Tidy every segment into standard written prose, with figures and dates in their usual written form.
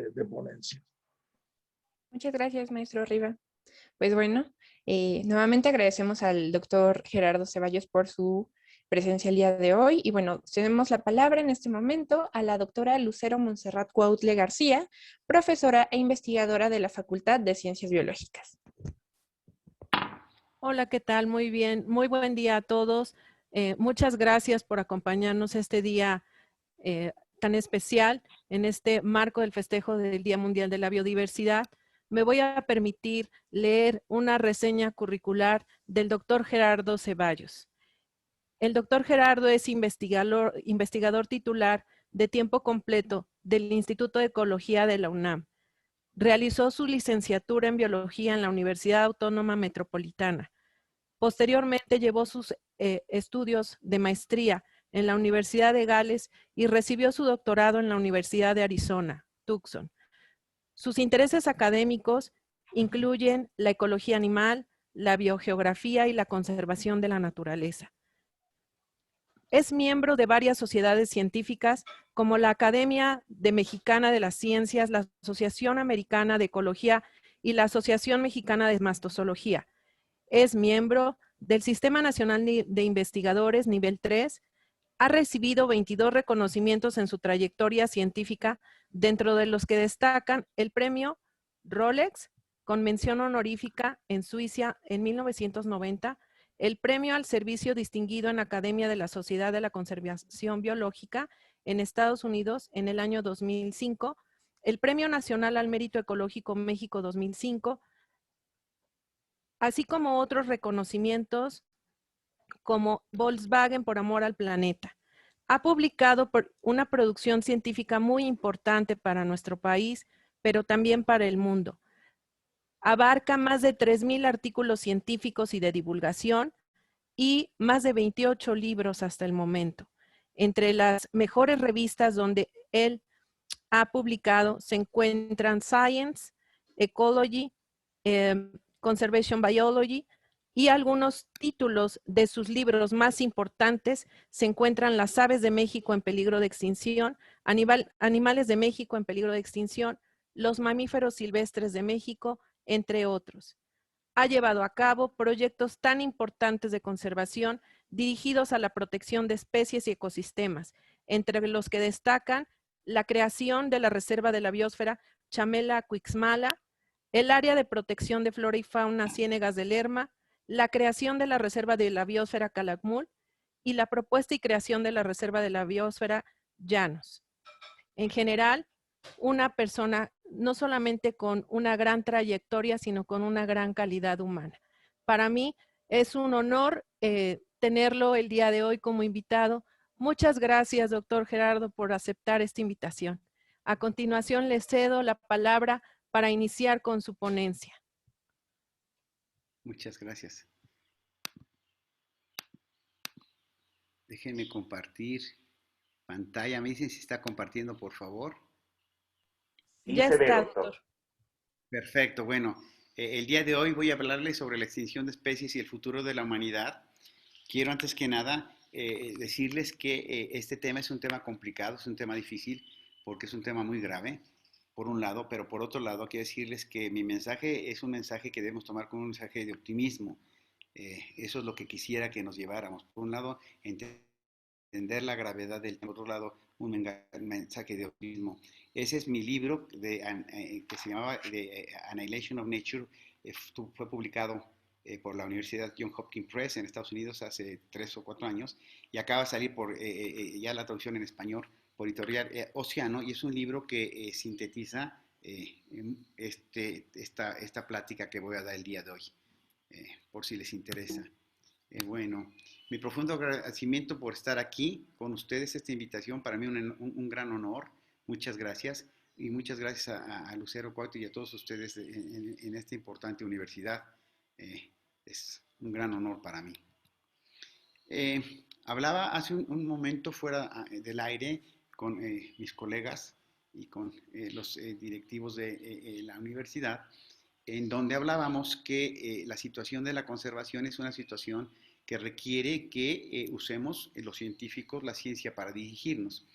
de ponencia. Muchas gracias, maestro Riva. Pues bueno, nuevamente agradecemos al doctor Gerardo Ceballos por su presencia el día de hoy. Y bueno, tenemos la palabra en este momento a la doctora Lucero Montserrat Cuautle García, profesora e investigadora de la Facultad de Ciencias Biológicas. Hola, ¿qué tal? Muy bien, muy buen día a todos. Muchas gracias por acompañarnos este día tan especial en este marco del festejo del Día Mundial de la Biodiversidad. Me voy a permitir leer una reseña curricular del doctor Gerardo Ceballos. El doctor Gerardo es investigador titular de tiempo completo del Instituto de Ecología de la UNAM. Realizó su licenciatura en Biología en la Universidad Autónoma Metropolitana. Posteriormente llevó sus estudios de maestría en la Universidad de Gales y recibió su doctorado en la Universidad de Arizona, Tucson. Sus intereses académicos incluyen la ecología animal, la biogeografía y la conservación de la naturaleza. Es miembro de varias sociedades científicas como la Academia Mexicana de las Ciencias, la Asociación Americana de Ecología y la Asociación Mexicana de Mastozoología. Es miembro del Sistema Nacional de Investigadores Nivel 3. Ha recibido 22 reconocimientos en su trayectoria científica, dentro de los que destacan el premio Rolex, con mención honorífica en Suiza en 1990, el premio al servicio distinguido en Academia de la Sociedad de la Conservación Biológica en Estados Unidos en el año 2005, el Premio Nacional al Mérito Ecológico México 2005, así como otros reconocimientos como Volkswagen por amor al planeta. Ha publicado una producción científica muy importante para nuestro país, pero también para el mundo. Abarca más de 3,000 artículos científicos y de divulgación y más de 28 libros hasta el momento. Entre las mejores revistas donde él ha publicado se encuentran Science, Ecology, Conservation Biology, y algunos títulos de sus libros más importantes se encuentran Las aves de México en peligro de extinción, Animales de México en peligro de extinción, Los mamíferos silvestres de México, entre otros. Ha llevado a cabo proyectos tan importantes de conservación dirigidos a la protección de especies y ecosistemas, entre los que destacan la creación de la Reserva de la Biosfera Chamela-Cuixmala, el área de protección de flora y fauna Ciénegas de Lerma, la creación de la Reserva de la Biosfera Calakmul y la propuesta y creación de la Reserva de la Biosfera Llanos. En general, una persona no solamente con una gran trayectoria, sino con una gran calidad humana. Para mí es un honor tenerlo el día de hoy como invitado. Muchas gracias, doctor Gerardo, por aceptar esta invitación. A continuación, le cedo la palabra para iniciar con su ponencia. Muchas gracias. Déjenme compartir pantalla. Me dicen si está compartiendo, por favor. Ya está, doctor. Perfecto. Bueno, el día de hoy voy a hablarles sobre la extinción de especies y el futuro de la humanidad. Quiero antes que nada decirles que este tema es un tema complicado, es un tema difícil, porque es un tema muy grave, por un lado, pero por otro lado quiero decirles que mi mensaje es un mensaje que debemos tomar como un mensaje de optimismo. Eso es lo que quisiera que nos lleváramos. Por un lado, entender la gravedad del tema, por otro lado, un mensaje de optimismo. Ese es mi libro que se llamaba Annihilation of Nature. Fue publicado por la Universidad Johns Hopkins Press en Estados Unidos hace 3 o 4 años y acaba de salir por ya la traducción en español por editorial Océano, y es un libro que sintetiza esta plática que voy a dar el día de hoy, por si les interesa. Bueno, mi profundo agradecimiento por estar aquí con ustedes. Esta invitación para mí un gran honor. Muchas gracias. Y muchas gracias a Lucero Cuautle y a todos ustedes en esta importante universidad. Es un gran honor para mí. Hablaba hace un momento fuera del aire con mis colegas y con los directivos de la universidad, en donde hablábamos que la situación de la conservación es una situación que requiere que usemos los científicos la ciencia para dirigirnos.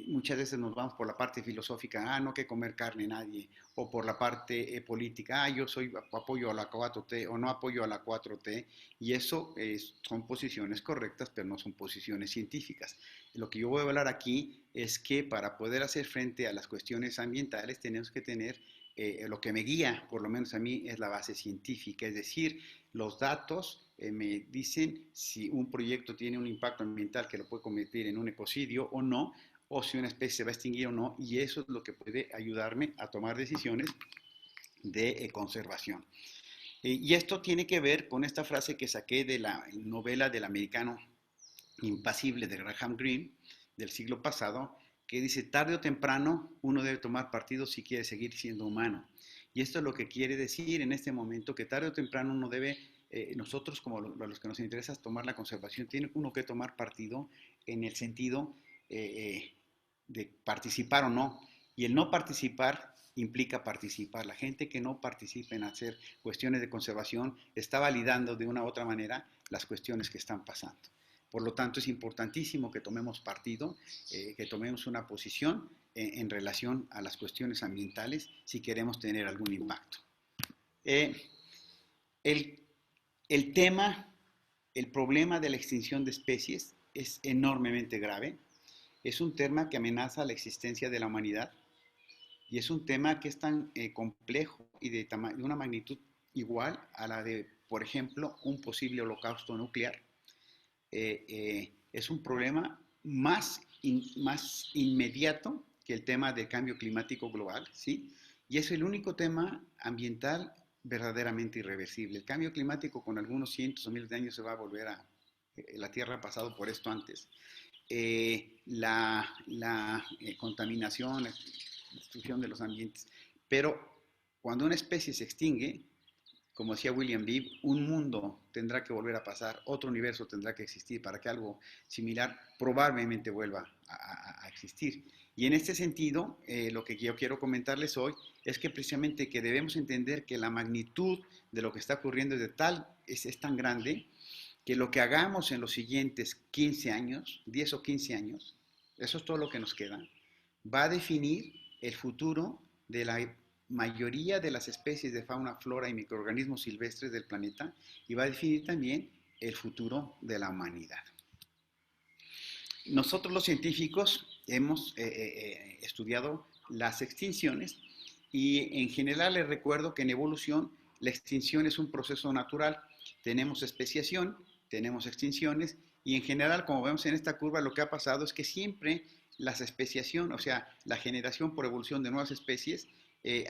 Muchas veces nos vamos por la parte filosófica, no que comer carne nadie, o por la parte política, yo apoyo a la 4T o no apoyo a la 4T, y eso son posiciones correctas, pero no son posiciones científicas. Lo que yo voy a hablar aquí es que para poder hacer frente a las cuestiones ambientales tenemos que tener lo que me guía, por lo menos a mí, es la base científica, es decir, los datos me dicen si un proyecto tiene un impacto ambiental que lo puede convertir en un ecocidio o no, o si una especie se va a extinguir o no, y eso es lo que puede ayudarme a tomar decisiones de conservación. Y esto tiene que ver con esta frase que saqué de la novela del americano Impasible de Graham Greene del siglo pasado, que dice, tarde o temprano uno debe tomar partido si quiere seguir siendo humano. Y esto es lo que quiere decir en este momento, que tarde o temprano uno debe, nosotros como los que nos interesa tomar la conservación, tiene uno que tomar partido en el sentido de participar o no. Y el no participar implica participar. La gente que no participa en hacer cuestiones de conservación está validando de una u otra manera las cuestiones que están pasando. Por lo tanto, es importantísimo que tomemos partido, que tomemos una posición en relación a las cuestiones ambientales si queremos tener algún impacto. El tema, el problema de la extinción de especies es enormemente grave. Es un tema que amenaza la existencia de la humanidad y es un tema que es tan complejo y de una magnitud igual a la de, por ejemplo, un posible holocausto nuclear. Es un problema más inmediato que el tema del cambio climático global, ¿sí? Y es el único tema ambiental verdaderamente irreversible. El cambio climático con algunos cientos o miles de años se va a volver a... la Tierra ha pasado por esto antes. La contaminación, la destrucción de los ambientes. Pero cuando una especie se extingue, como decía William Bibb, un mundo tendrá que volver a pasar, otro universo tendrá que existir para que algo similar probablemente vuelva a existir. Y en este sentido, lo que yo quiero comentarles hoy es que precisamente que debemos entender que la magnitud de lo que está ocurriendo es tan grande que lo que hagamos en los siguientes 15 años, 10 o 15 años, eso es todo lo que nos queda, va a definir el futuro de la mayoría de las especies de fauna, flora y microorganismos silvestres del planeta y va a definir también el futuro de la humanidad. Nosotros los científicos hemos estudiado las extinciones y en general les recuerdo que en evolución la extinción es un proceso natural. Tenemos especiación, tenemos extinciones y en general, como vemos en esta curva, lo que ha pasado es que siempre la especiación, o sea, la generación por evolución de nuevas especies,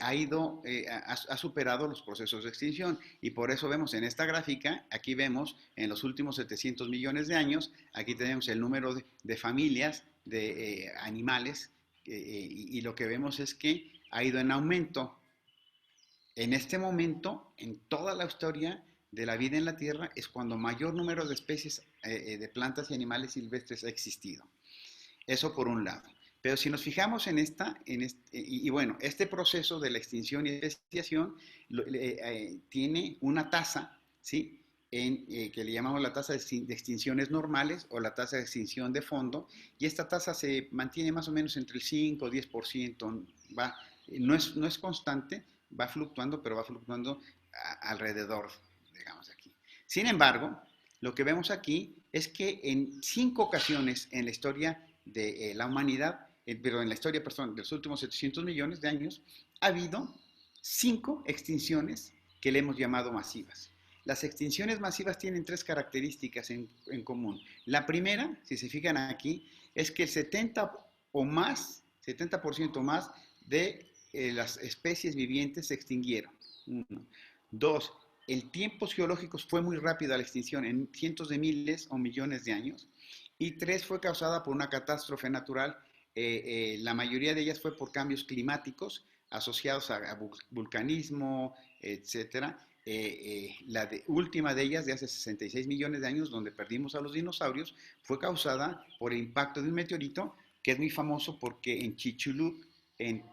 ha superado los procesos de extinción y por eso vemos en esta gráfica, aquí vemos en los últimos 700 millones de años, aquí tenemos el número de familias de animales y lo que vemos es que ha ido en aumento. En este momento, en toda la historia de la vida en la Tierra, es cuando mayor número de especies de plantas y animales silvestres ha existido. Eso por un lado. Pero si nos fijamos en bueno, este proceso de la extinción y especiación tiene una tasa, ¿sí? Que le llamamos la tasa de extinciones normales o la tasa de extinción de fondo, y esta tasa se mantiene más o menos entre el 5 o 10%, no es constante, va fluctuando, pero va fluctuando alrededor, digamos aquí. Sin embargo, lo que vemos aquí es que en 5 ocasiones en la historia de la humanidad, pero en la historia de los últimos 700 millones de años, ha habido 5 extinciones que le hemos llamado masivas. Las extinciones masivas tienen 3 características en común. La primera, si se fijan aquí, es que el 70% más de las especies vivientes se extinguieron. 1. 2. El tiempo geológico fue muy rápido a la extinción, en cientos de miles o millones de años. Y 3, fue causada por una catástrofe natural. La mayoría de ellas fue por cambios climáticos asociados a vulcanismo, etc. La última de ellas, de hace 66 millones de años, donde perdimos a los dinosaurios, fue causada por el impacto de un meteorito que es muy famoso porque en Chicxulub, en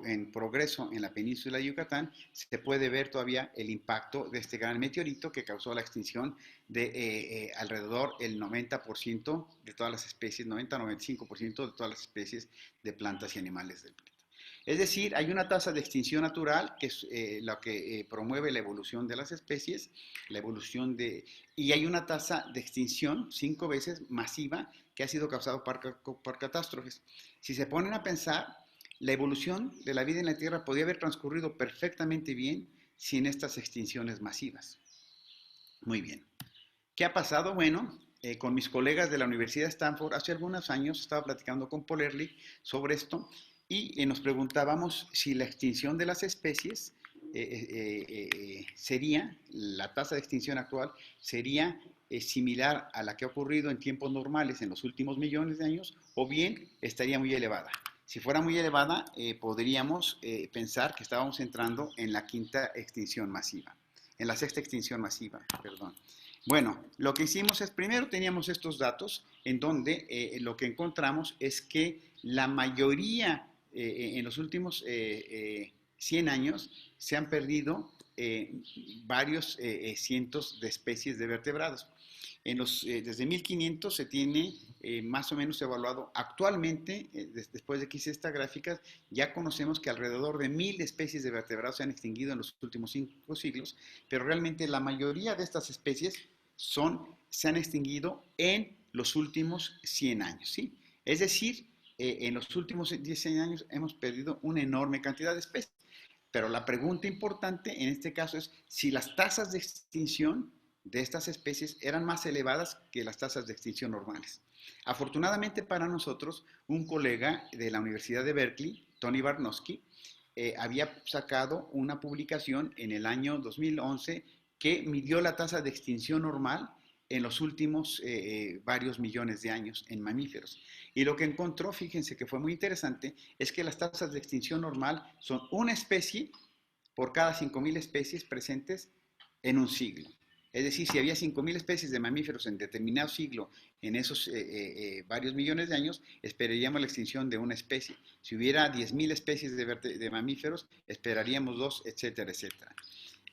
en progreso en la península de Yucatán, se puede ver todavía el impacto de este gran meteorito que causó la extinción de alrededor el 90% de todas las especies, 90-95% de todas las especies de plantas y animales del planeta. Es decir, hay una tasa de extinción natural que es lo que promueve la evolución de las especies, y hay una tasa de extinción 5 veces masiva que ha sido causada por catástrofes. Si se ponen a pensar, la evolución de la vida en la Tierra podía haber transcurrido perfectamente bien sin estas extinciones masivas. Muy bien. ¿Qué ha pasado? Bueno, con mis colegas de la Universidad de Stanford, hace algunos años estaba platicando con Paul Ehrlich sobre esto y nos preguntábamos si la extinción de las especies sería, la tasa de extinción actual sería similar a la que ha ocurrido en tiempos normales en los últimos millones de años, o bien estaría muy elevada. Si fuera muy elevada, podríamos pensar que estábamos entrando en la quinta extinción masiva, en la sexta extinción masiva, perdón. Bueno, lo que hicimos es, primero teníamos estos datos en donde lo que encontramos es que la mayoría en los últimos 100 años se han perdido varios cientos de especies de vertebrados. Desde 1500 se tiene más o menos evaluado. Actualmente, después de que hice esta gráfica, ya conocemos que alrededor de 1000 especies de vertebrados se han extinguido en los últimos 5 siglos, pero realmente la mayoría de estas especies se han extinguido en los últimos 100 años, ¿sí? Es decir, en los últimos 10 años hemos perdido una enorme cantidad de especies. Pero la pregunta importante en este caso es si las tasas de extinción de estas especies eran más elevadas que las tasas de extinción normales. Afortunadamente para nosotros, un colega de la Universidad de Berkeley, Tony Barnowski, había sacado una publicación en el año 2011 que midió la tasa de extinción normal en los últimos varios millones de años en mamíferos. Y lo que encontró, fíjense que fue muy interesante, es que las tasas de extinción normal son una especie por cada 5.000 especies presentes en un siglo. Es decir, si había 5.000 especies de mamíferos en determinado siglo, en esos varios millones de años, esperaríamos la extinción de una especie. Si hubiera 10.000 especies de mamíferos, esperaríamos 2, etcétera, etcétera.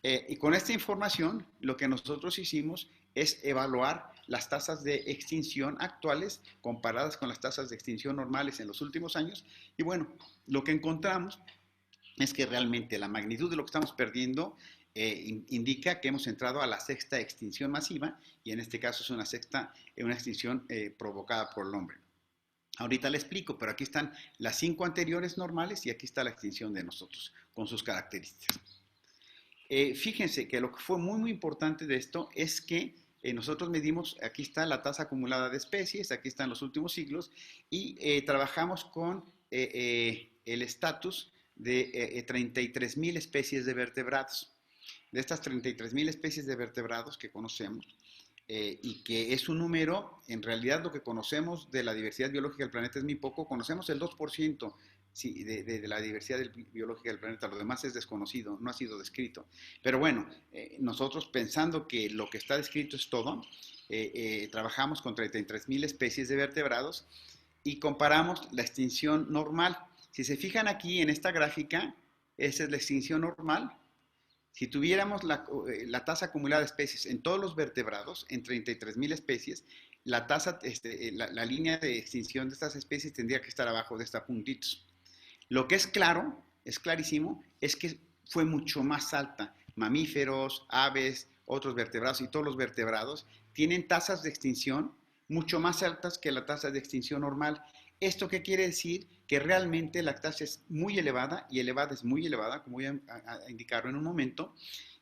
Y con esta información, lo que nosotros hicimos es evaluar las tasas de extinción actuales comparadas con las tasas de extinción normales en los últimos años. Y bueno, lo que encontramos es que realmente la magnitud de lo que estamos perdiendo indica que hemos entrado a la sexta extinción masiva, y en este caso es una extinción provocada por el hombre. Ahorita le explico, pero aquí están las 5 anteriores normales y aquí está la extinción de nosotros, con sus características. Fíjense que lo que fue muy, muy importante de esto es que nosotros medimos, aquí está la tasa acumulada de especies, aquí están los últimos siglos, y trabajamos con el estatus de 33.000 especies de vertebrados. De estas 33.000 especies de vertebrados que conocemos, y que es un número, en realidad lo que conocemos de la diversidad biológica del planeta es muy poco, conocemos el 2%. Sí, de la diversidad biológica del planeta, lo demás es desconocido, no ha sido descrito. Pero bueno, nosotros pensando que lo que está descrito es todo, trabajamos con 33.000 especies de vertebrados y comparamos la extinción normal. Si se fijan aquí en esta gráfica, esa es la extinción normal. Si tuviéramos la tasa acumulada de especies en todos los vertebrados, en 33.000 especies, la línea de extinción de estas especies tendría que estar abajo de estos puntitos. Lo que es claro, es clarísimo, es que fue mucho más alta. Mamíferos, aves, otros vertebrados y todos los vertebrados tienen tasas de extinción mucho más altas que la tasa de extinción normal. ¿Esto qué quiere decir? Que realmente la tasa es muy elevada, y elevada es muy elevada, como voy a indicarlo en un momento,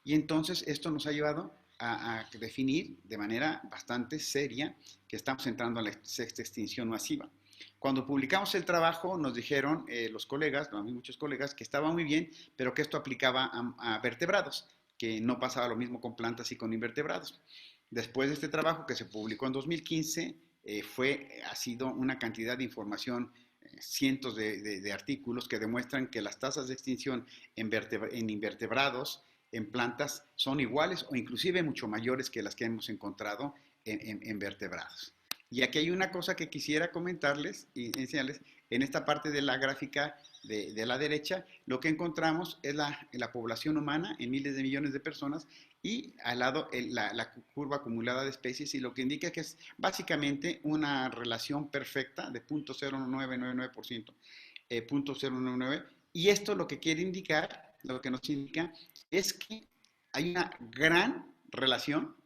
y entonces esto nos ha llevado a definir de manera bastante seria que estamos entrando a la sexta extinción masiva. Cuando publicamos el trabajo nos dijeron los colegas, muchos colegas, que estaba muy bien, pero que esto aplicaba a vertebrados, que no pasaba lo mismo con plantas y con invertebrados. Después de este trabajo, que se publicó en 2015, ha sido una cantidad de información, cientos de artículos que demuestran que las tasas de extinción en invertebrados, en plantas, son iguales o inclusive mucho mayores que las que hemos encontrado en vertebrados. Y aquí hay una cosa que quisiera comentarles y enseñarles. En esta parte de la gráfica de la derecha, lo que encontramos es la población humana en miles de millones de personas y al lado la curva acumulada de especies, y lo que indica que es básicamente una relación perfecta de 0.0999%, 0.099, y esto lo que quiere indicar, lo que nos indica es que hay una gran relación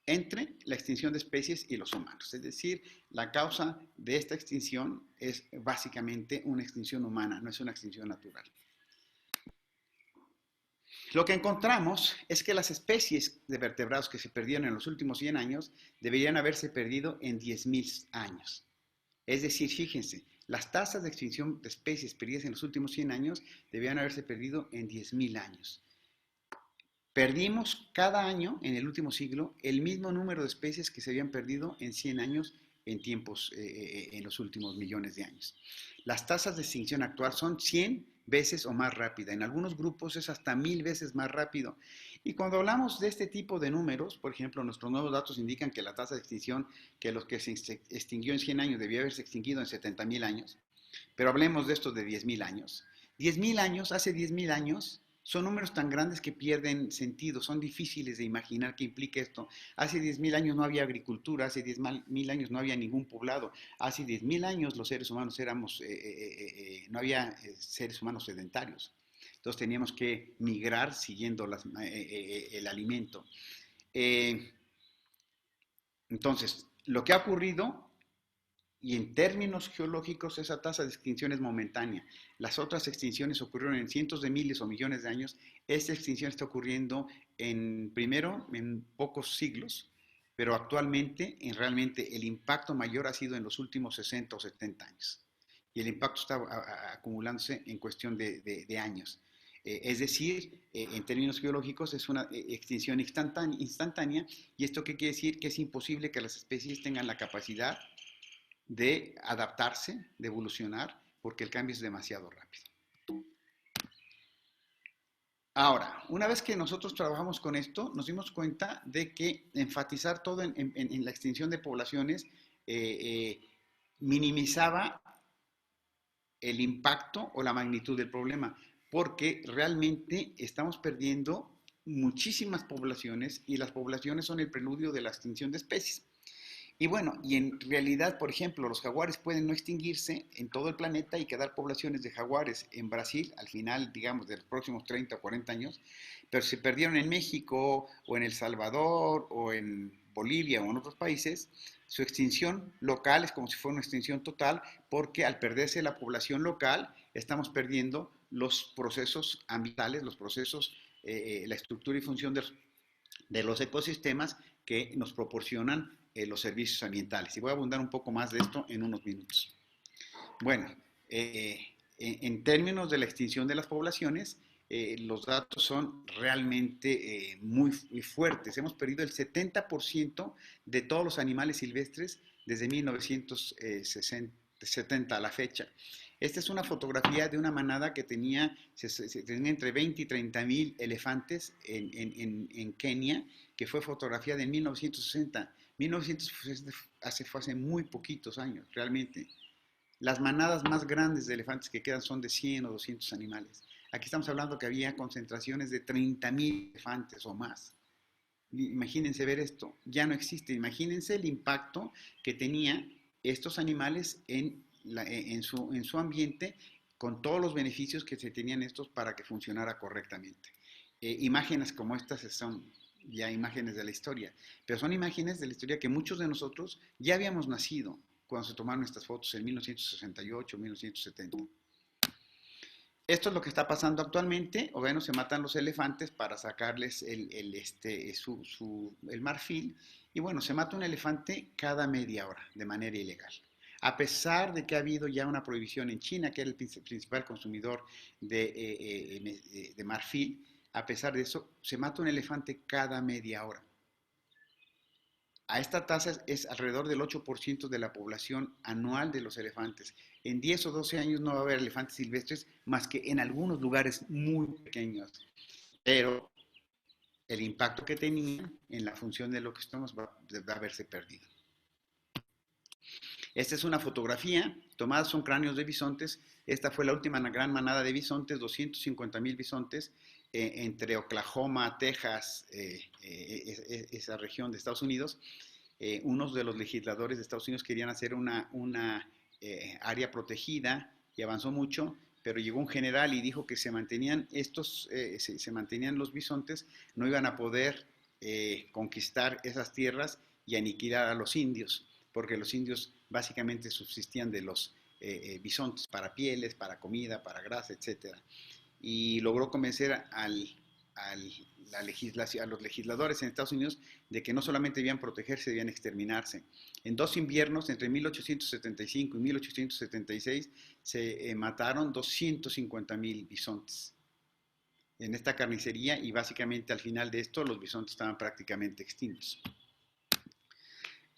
entre la extinción de especies y los humanos. Es decir, la causa de esta extinción es básicamente una extinción humana, no es una extinción natural. Lo que encontramos es que las especies de vertebrados que se perdieron en los últimos 100 años deberían haberse perdido en 10.000 años. Es decir, fíjense, las tasas de extinción de especies perdidas en los últimos 100 años deberían haberse perdido en 10.000 años. Perdimos cada año en el último siglo el mismo número de especies que se habían perdido en 100 años en los últimos millones de años. Las tasas de extinción actual son 100 veces o más rápida. En algunos grupos es hasta 1000 veces más rápido. Y cuando hablamos de este tipo de números, por ejemplo, nuestros nuevos datos indican que la tasa de extinción, que los que se extinguió en 100 años debía haberse extinguido en 70.000 años. Pero hablemos de esto de 10.000 años. 10.000 años, hace 10.000 años, son números tan grandes que pierden sentido, son difíciles de imaginar qué implica esto. Hace 10.000 años no había agricultura, hace 10.000 años no había ningún poblado, hace 10.000 años los seres humanos no había seres humanos sedentarios. Entonces teníamos que migrar siguiendo el alimento. Entonces, lo que ha ocurrido, y en términos geológicos esa tasa de extinción es momentánea. Las otras extinciones ocurrieron en cientos de miles o millones de años. Esta extinción está ocurriendo primero en pocos siglos, pero actualmente realmente el impacto mayor ha sido en los últimos 60 o 70 años. Y el impacto está acumulándose en cuestión de años. Es decir, en términos geológicos es una extinción instantánea. ¿Y esto qué quiere decir? Que es imposible que las especies tengan la capacidad de adaptarse, de evolucionar, porque el cambio es demasiado rápido. Ahora, una vez que nosotros trabajamos con esto, nos dimos cuenta de que enfatizar todo en la extinción de poblaciones minimizaba el impacto o la magnitud del problema, porque realmente estamos perdiendo muchísimas poblaciones y las poblaciones son el preludio de la extinción de especies. Y bueno, y en realidad, por ejemplo, los jaguares pueden no extinguirse en todo el planeta y quedar poblaciones de jaguares en Brasil al final, digamos, de los próximos 30 o 40 años, pero si se perdieron en México o en El Salvador o en Bolivia o en otros países, su extinción local es como si fuera una extinción total, porque al perderse la población local, estamos perdiendo los procesos ambientales, los procesos, la estructura y función de los ecosistemas que nos proporcionan los servicios ambientales. Y voy a abundar un poco más de esto en unos minutos. Bueno, en términos de la extinción de las poblaciones, los datos son realmente muy fuertes. Hemos perdido el 70% de todos los animales silvestres desde 1970 a la fecha. Esta es una fotografía de una manada que tenía entre 20 y 30 mil elefantes en Kenia, que fue fotografiada en 1960. 1960 fue hace muy poquitos años, realmente. Las manadas más grandes de elefantes que quedan son de 100 o 200 animales. Aquí estamos hablando que había concentraciones de 30.000 elefantes o más. Imagínense ver esto, ya no existe. Imagínense el impacto que tenían estos animales en su ambiente, con todos los beneficios que se tenían estos para que funcionara correctamente. Imágenes como estas son ya imágenes de la historia, pero son imágenes de la historia que muchos de nosotros ya habíamos nacido cuando se tomaron estas fotos en 1968, 1970. Esto es lo que está pasando actualmente. O bueno, se matan los elefantes para sacarles el marfil. Y bueno, se mata un elefante cada media hora de manera ilegal. A pesar de que ha habido ya una prohibición en China, que era el principal consumidor de marfil, a pesar de eso, se mata un elefante cada media hora. A esta tasa es alrededor del 8% de la población anual de los elefantes. En 10 o 12 años no va a haber elefantes silvestres más que en algunos lugares muy pequeños. Pero el impacto que tenía en la función de lo que estamos va a haberse perdido. Esta es una fotografía, tomadas son cráneos de bisontes. Esta fue la última gran manada de bisontes, 250,000 bisontes, entre Oklahoma, Texas, esa región de Estados Unidos. Unos de los legisladores de Estados Unidos querían hacer una área protegida y avanzó mucho, pero llegó un general y dijo que se mantenían se mantenían los bisontes, no iban a poder conquistar esas tierras y aniquilar a los indios, porque los indios básicamente subsistían de los bisontes para pieles, para comida, para grasa, etcétera. Y logró convencer a los legisladores en Estados Unidos de que no solamente debían protegerse, debían exterminarse. En 2 inviernos, entre 1875 y 1876, se mataron 250,000 bisontes en esta carnicería, y básicamente al final de esto los bisontes estaban prácticamente extintos.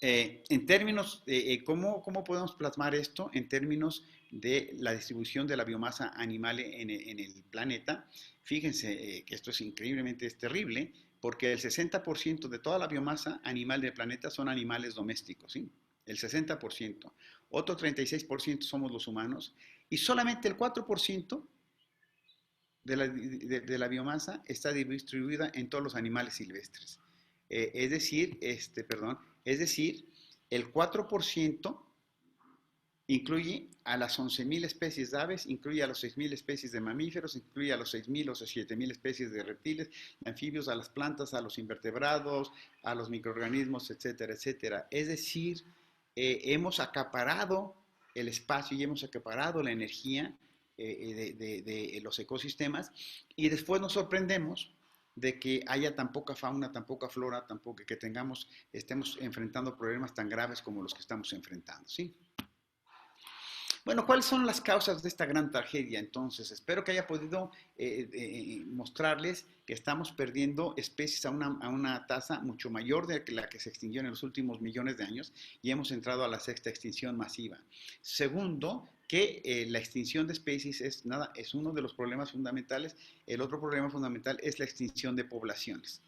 En términos, ¿cómo podemos plasmar esto en términos de la distribución de la biomasa animal en el planeta? Fíjense que esto es increíblemente terrible, porque el 60% de toda la biomasa animal del planeta son animales domésticos, ¿sí? El 60%. Otro 36% somos los humanos, y solamente el 4% de la biomasa está distribuida en todos los animales silvestres. Es decir, el 4% incluye a las 11,000 especies de aves, incluye a las 6,000 especies de mamíferos, incluye a los 6,000 o 7,000 especies de reptiles, de anfibios, a las plantas, a los invertebrados, a los microorganismos, etcétera, etcétera. Es decir, hemos acaparado el espacio y hemos acaparado la energía de los ecosistemas, y después nos sorprendemos de que haya tan poca fauna, tan poca flora, que estemos enfrentando problemas tan graves como los que estamos enfrentando, ¿sí? Bueno, ¿cuáles son las causas de esta gran tragedia? Entonces, espero que haya podido mostrarles que estamos perdiendo especies a una tasa mucho mayor de la que se extinguió en los últimos millones de años, y hemos entrado a la 6ª extinción masiva. Segundo, que la extinción de especies es uno de los problemas fundamentales. El otro problema fundamental es la extinción de poblaciones.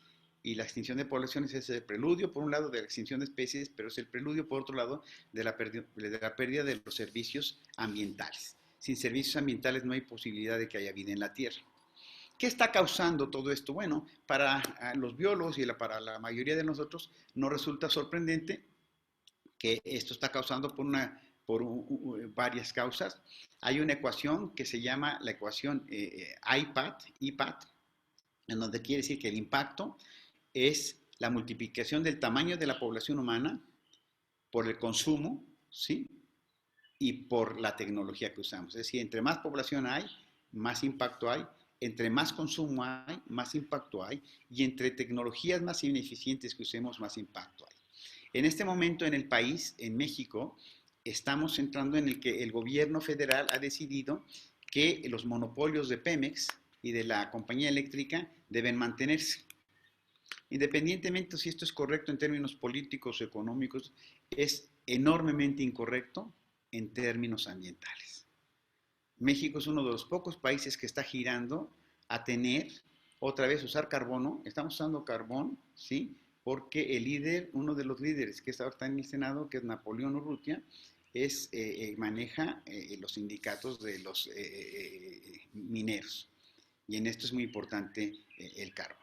Y la extinción de poblaciones es el preludio, por un lado, de la extinción de especies, pero es el preludio, por otro lado, de la pérdida de los servicios ambientales. Sin servicios ambientales no hay posibilidad de que haya vida en la Tierra. ¿Qué está causando todo esto? Bueno, para los biólogos y para la mayoría de nosotros nos resulta sorprendente que esto está causando por varias causas. Hay una ecuación que se llama la ecuación IPAT, en donde quiere decir que el impacto es la multiplicación del tamaño de la población humana por el consumo, ¿sí? Y por la tecnología que usamos. Es decir, entre más población hay, más impacto hay. Entre más consumo hay, más impacto hay. Y entre tecnologías más ineficientes que usemos, más impacto hay. En este momento en el país, en México, estamos entrando en el que el gobierno federal ha decidido que los monopolios de Pemex y de la compañía eléctrica deben mantenerse. Independientemente si esto es correcto en términos políticos o económicos, es enormemente incorrecto en términos ambientales. México es uno de los pocos países que está girando a tener, otra vez, usar carbono. Estamos usando carbón, ¿sí? Porque uno de los líderes que está en el Senado, que es Napoleón Urrutia, maneja los sindicatos de los mineros. Y en esto es muy importante el carbón.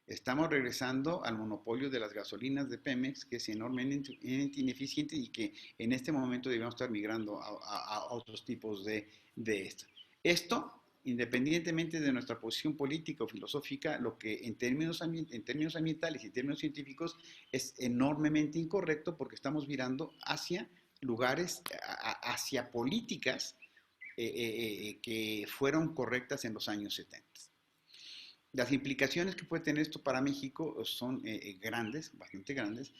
Estamos regresando al monopolio de las gasolinas de Pemex, que es enormemente ineficiente, y que en este momento debemos estar migrando a otros tipos de esto. Esto, independientemente de nuestra posición política o filosófica, lo que en términos ambientales y en términos científicos es enormemente incorrecto, porque estamos virando hacia lugares, hacia políticas que fueron correctas en los años 70. Las implicaciones que puede tener esto para México son grandes, bastante grandes.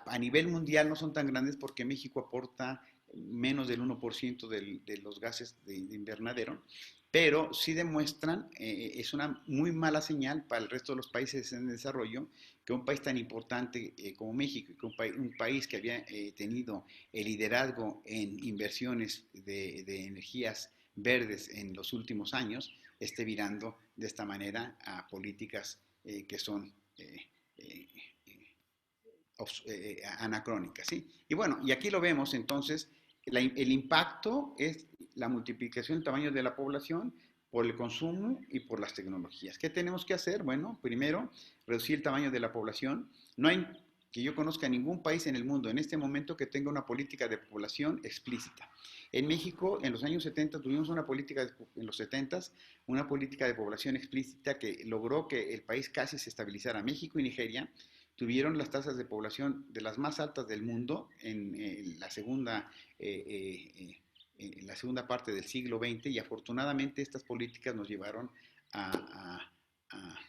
A nivel mundial no son tan grandes porque México aporta menos del 1% de los gases de invernadero, pero sí demuestran, es una muy mala señal para el resto de los países en desarrollo, que un país tan importante como México, que un país que había tenido el liderazgo en inversiones de energías verdes en los últimos años, esté virando de esta manera a políticas que son anacrónica, ¿sí? Y bueno, y aquí lo vemos entonces, el impacto es la multiplicación del tamaño de la población por el consumo y por las tecnologías. ¿Qué tenemos que hacer? Bueno, primero, reducir el tamaño de la población. No hay, que yo conozca, ningún país en el mundo en este momento que tenga una política de población explícita. En México, en los años 70, tuvimos una política, en los 70, una política de población explícita que logró que el país casi se estabilizara. México y Nigeria tuvieron las tasas de población de las más altas del mundo en la segunda parte del siglo XX, y afortunadamente estas políticas nos llevaron a, a,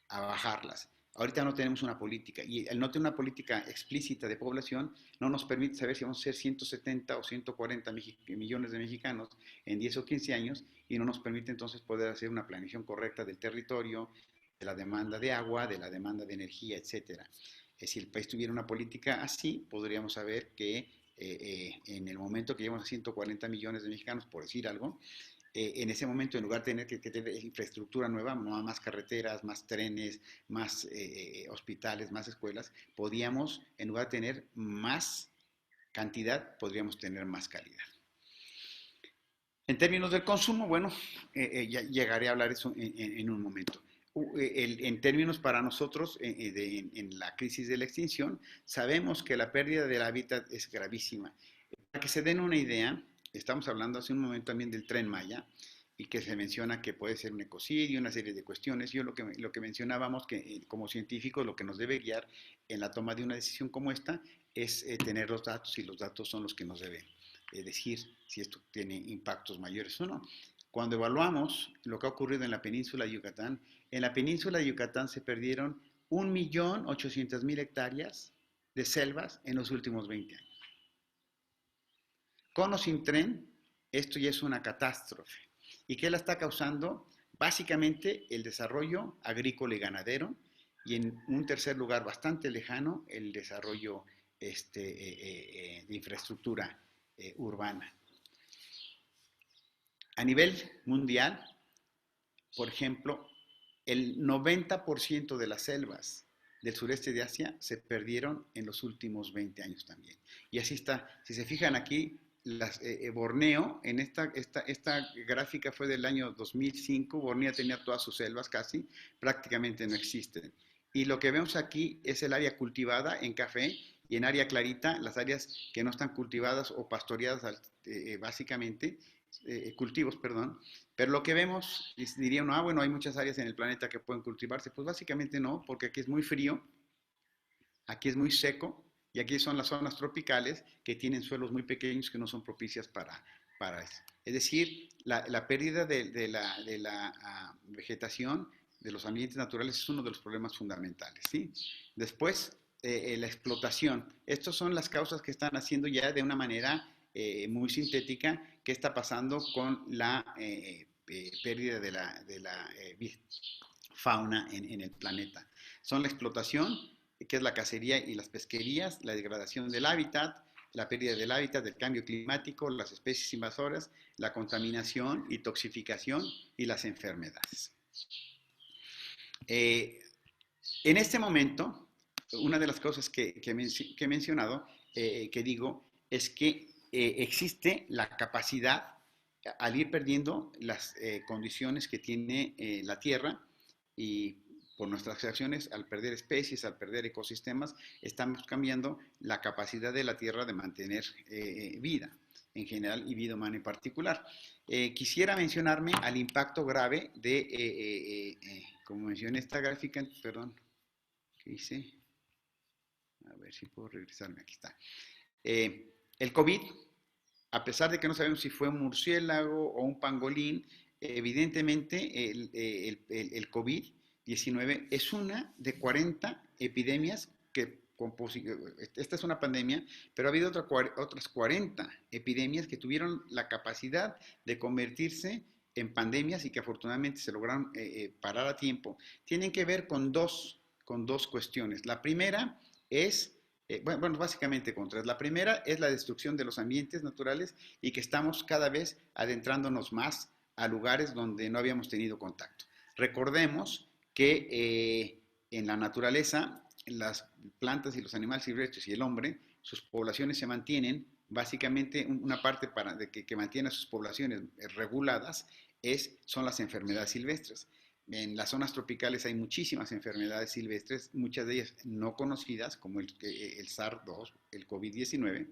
a bajarlas. Ahorita no tenemos una política, y el no tener una política explícita de población no nos permite saber si vamos a ser 170 o 140 millones de mexicanos en 10 o 15 años, y no nos permite entonces poder hacer una planeación correcta del territorio, de la demanda de agua, de la demanda de energía, etcétera. Si el país tuviera una política así, podríamos saber que en el momento que llevamos a 140 millones de mexicanos, por decir algo, en ese momento, en lugar de tener que tener infraestructura nueva, más carreteras, más trenes, más hospitales, más escuelas, podíamos, en lugar de tener más cantidad, podríamos tener más calidad. En términos del consumo, bueno, ya llegaré a hablar eso en un momento. En términos para nosotros, en la crisis de la extinción, sabemos que la pérdida del hábitat es gravísima. Para que se den una idea, estamos hablando hace un momento también del Tren Maya, y que se menciona que puede ser un ecocidio, una serie de cuestiones. Yo lo que mencionábamos, que como científicos lo que nos debe guiar en la toma de una decisión como esta es tener los datos, y los datos son los que nos deben decir si esto tiene impactos mayores o no. Cuando evaluamos lo que ha ocurrido en la península de Yucatán, en la península de Yucatán se perdieron 1.800.000 hectáreas de selvas en los últimos 20 años. Con o sin tren, esto ya es una catástrofe. ¿Y qué la está causando? Básicamente el desarrollo agrícola y ganadero, y en un tercer lugar bastante lejano, el desarrollo de infraestructura urbana. A nivel mundial, por ejemplo, el 90% de las selvas del sureste de Asia se perdieron en los últimos 20 años también. Y así está. Si se fijan aquí, Borneo, en esta gráfica fue del año 2005, Borneo tenía todas sus selvas casi, prácticamente no existen. Y lo que vemos aquí es el área cultivada en café, y en área clarita las áreas que no están cultivadas o pastoreadas básicamente, cultivos, perdón. Pero lo que vemos, diría uno, bueno, hay muchas áreas en el planeta que pueden cultivarse. Pues básicamente no, porque aquí es muy frío, aquí es muy seco, y aquí son las zonas tropicales que tienen suelos muy pequeños que no son propicias para eso. Es decir, la pérdida de la vegetación, de los ambientes naturales, es uno de los problemas fundamentales, ¿sí? Después, la explotación. Estas son las causas que están haciendo ya de una manera muy sintética qué está pasando con la pérdida de la fauna en el planeta. Son la explotación, que es la cacería y las pesquerías, la degradación del hábitat, la pérdida del hábitat, del cambio climático, las especies invasoras, la contaminación y toxificación, y las enfermedades. En este momento, una de las cosas que he mencionado, que digo, es que existe la capacidad, al ir perdiendo las condiciones que tiene la Tierra, y por nuestras acciones, al perder especies, al perder ecosistemas, estamos cambiando la capacidad de la Tierra de mantener vida en general y vida humana en particular. Quisiera mencionarme al impacto grave de, como mencioné esta gráfica, perdón, ¿qué hice? A ver si puedo regresarme, aquí está. El COVID, a pesar de que no sabemos si fue un murciélago o un pangolín, evidentemente el COVID-19 es una de 40 epidemias que, esta es una pandemia, pero ha habido otras 40 epidemias que tuvieron la capacidad de convertirse en pandemias y que afortunadamente se lograron parar a tiempo. Tienen que ver con dos cuestiones. La primera es, bueno, básicamente con tres. La primera es la destrucción de los ambientes naturales, y que estamos cada vez adentrándonos más a lugares donde no habíamos tenido contacto. Recordemos que en la naturaleza las plantas y los animales silvestres y el hombre, sus poblaciones se mantienen, básicamente una parte que mantiene a sus poblaciones reguladas son las enfermedades silvestres. En las zonas tropicales hay muchísimas enfermedades silvestres, muchas de ellas no conocidas, como el SARS-2, el COVID-19,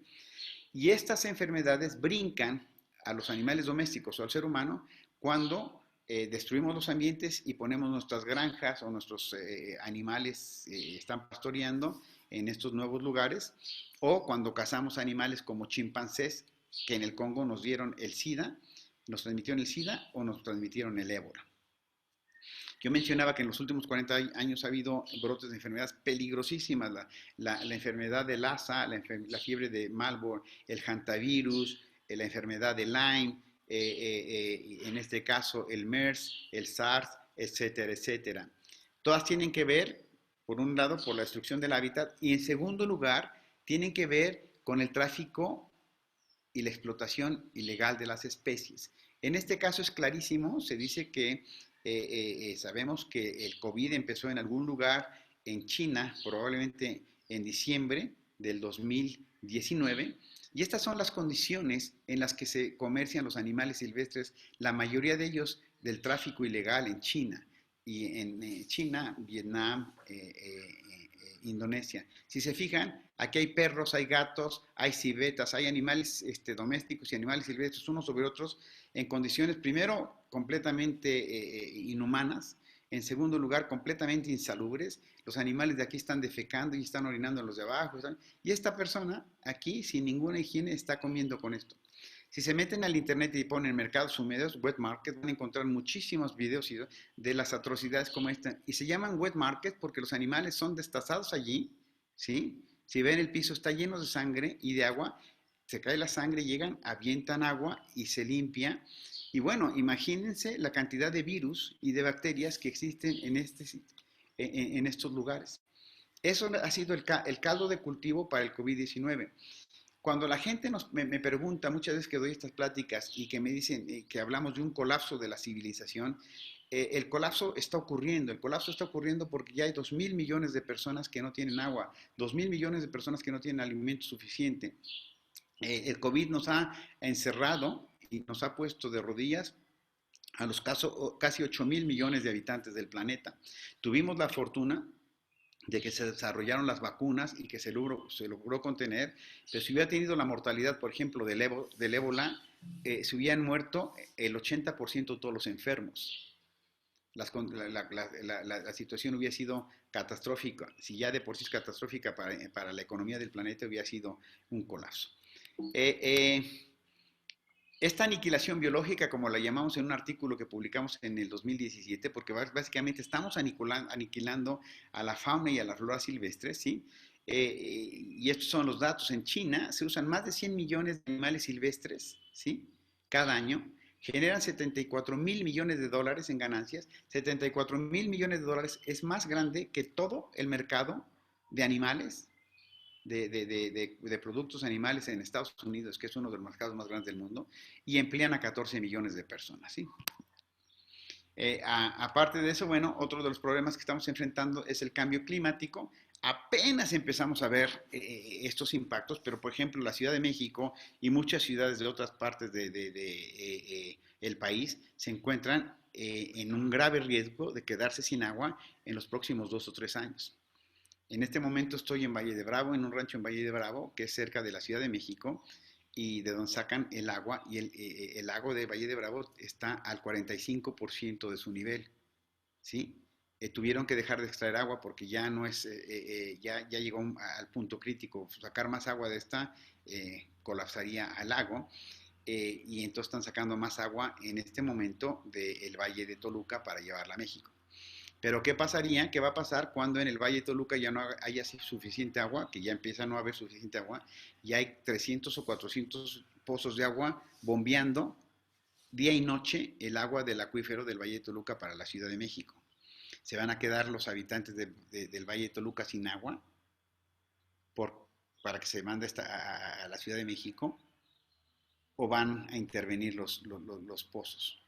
y estas enfermedades brincan a los animales domésticos o al ser humano cuando destruimos los ambientes y ponemos nuestras granjas o nuestros animales están pastoreando en estos nuevos lugares, o cuando cazamos animales como chimpancés que en el Congo nos dieron el SIDA, nos transmitieron el SIDA o nos transmitieron el ébola. Yo mencionaba que en los últimos 40 años ha habido brotes de enfermedades peligrosísimas, la enfermedad de Lassa, la fiebre de Marburg, el hantavirus, la enfermedad de Lyme, en este caso el MERS, el SARS, etcétera, etcétera. Todas tienen que ver, por un lado, por la destrucción del hábitat y en segundo lugar, tienen que ver con el tráfico y la explotación ilegal de las especies. En este caso es clarísimo, se dice que sabemos que el COVID empezó en algún lugar en China, probablemente en diciembre del 2019, y estas son las condiciones en las que se comercian los animales silvestres, la mayoría de ellos del tráfico ilegal en China, y en China, Vietnam, Indonesia. Si se fijan, aquí hay perros, hay gatos, hay civetas, hay animales domésticos y animales silvestres unos sobre otros en condiciones, primero, completamente inhumanas, en segundo lugar, completamente insalubres. Los animales de aquí están defecando y están orinando en los de abajo. Y esta persona aquí, sin ninguna higiene, está comiendo con esto. Si se meten al internet y ponen mercados húmedos, wet market, van a encontrar muchísimos videos de las atrocidades como esta. Y se llaman wet market porque los animales son destazados allí, ¿sí? Si ven el piso está lleno de sangre y de agua, se cae la sangre, llegan, avientan agua y se limpia. Y bueno, imagínense la cantidad de virus y de bacterias que existen en estos lugares. Eso ha sido el caldo de cultivo para el COVID-19. Cuando la gente me pregunta, muchas veces que doy estas pláticas y que me dicen que hablamos de un colapso de la civilización, el colapso está ocurriendo. El colapso está ocurriendo porque ya hay 2.000 millones de personas que no tienen agua, 2.000 millones de personas que no tienen alimento suficiente. El COVID nos ha encerrado y nos ha puesto de rodillas a los casi 8.000 millones de habitantes del planeta. Tuvimos la fortuna de que se desarrollaron las vacunas y que se logró contener, pero si hubiera tenido la mortalidad, por ejemplo, del ébola, se hubieran muerto el 80% de todos los enfermos. La situación hubiera sido catastrófica. Si ya de por sí es catastrófica para la economía del planeta, hubiera sido un colapso. Esta aniquilación biológica, como la llamamos en un artículo que publicamos en el 2017, porque básicamente estamos aniquilando a la fauna y a la flora silvestre, ¿sí? Y estos son los datos. En China se usan más de 100 millones de animales silvestres, ¿sí? Cada año. Generan 74.000 millones de dólares en ganancias. 74.000 millones de dólares es más grande que todo el mercado de animales, de productos animales en Estados Unidos, que es uno de los mercados más grandes del mundo, y emplean a 14 millones de personas, ¿sí? Aparte de eso, bueno, otro de los problemas que estamos enfrentando es el cambio climático. Apenas empezamos a ver estos impactos, pero por ejemplo la Ciudad de México y muchas ciudades de otras partes del país se encuentran en un grave riesgo de quedarse sin agua en los próximos 2 o 3 años. En este momento estoy en Valle de Bravo, en un rancho en Valle de Bravo, que es cerca de la Ciudad de México, y de donde sacan el agua, y el lago de Valle de Bravo está al 45% de su nivel, ¿sí? Tuvieron que dejar de extraer agua porque ya no es, ya llegó al punto crítico. Sacar más agua de esta colapsaría al lago, y entonces están sacando más agua en este momento del Valle de Toluca para llevarla a México. Pero ¿qué pasaría? ¿Qué va a pasar cuando en el Valle de Toluca ya no haya suficiente agua, que ya empieza a no haber suficiente agua, y hay 300 o 400 pozos de agua bombeando día y noche el agua del acuífero del Valle de Toluca para la Ciudad de México? ¿Se van a quedar los habitantes del Valle de Toluca sin agua para que se mande a la Ciudad de México? ¿O van a intervenir los pozos?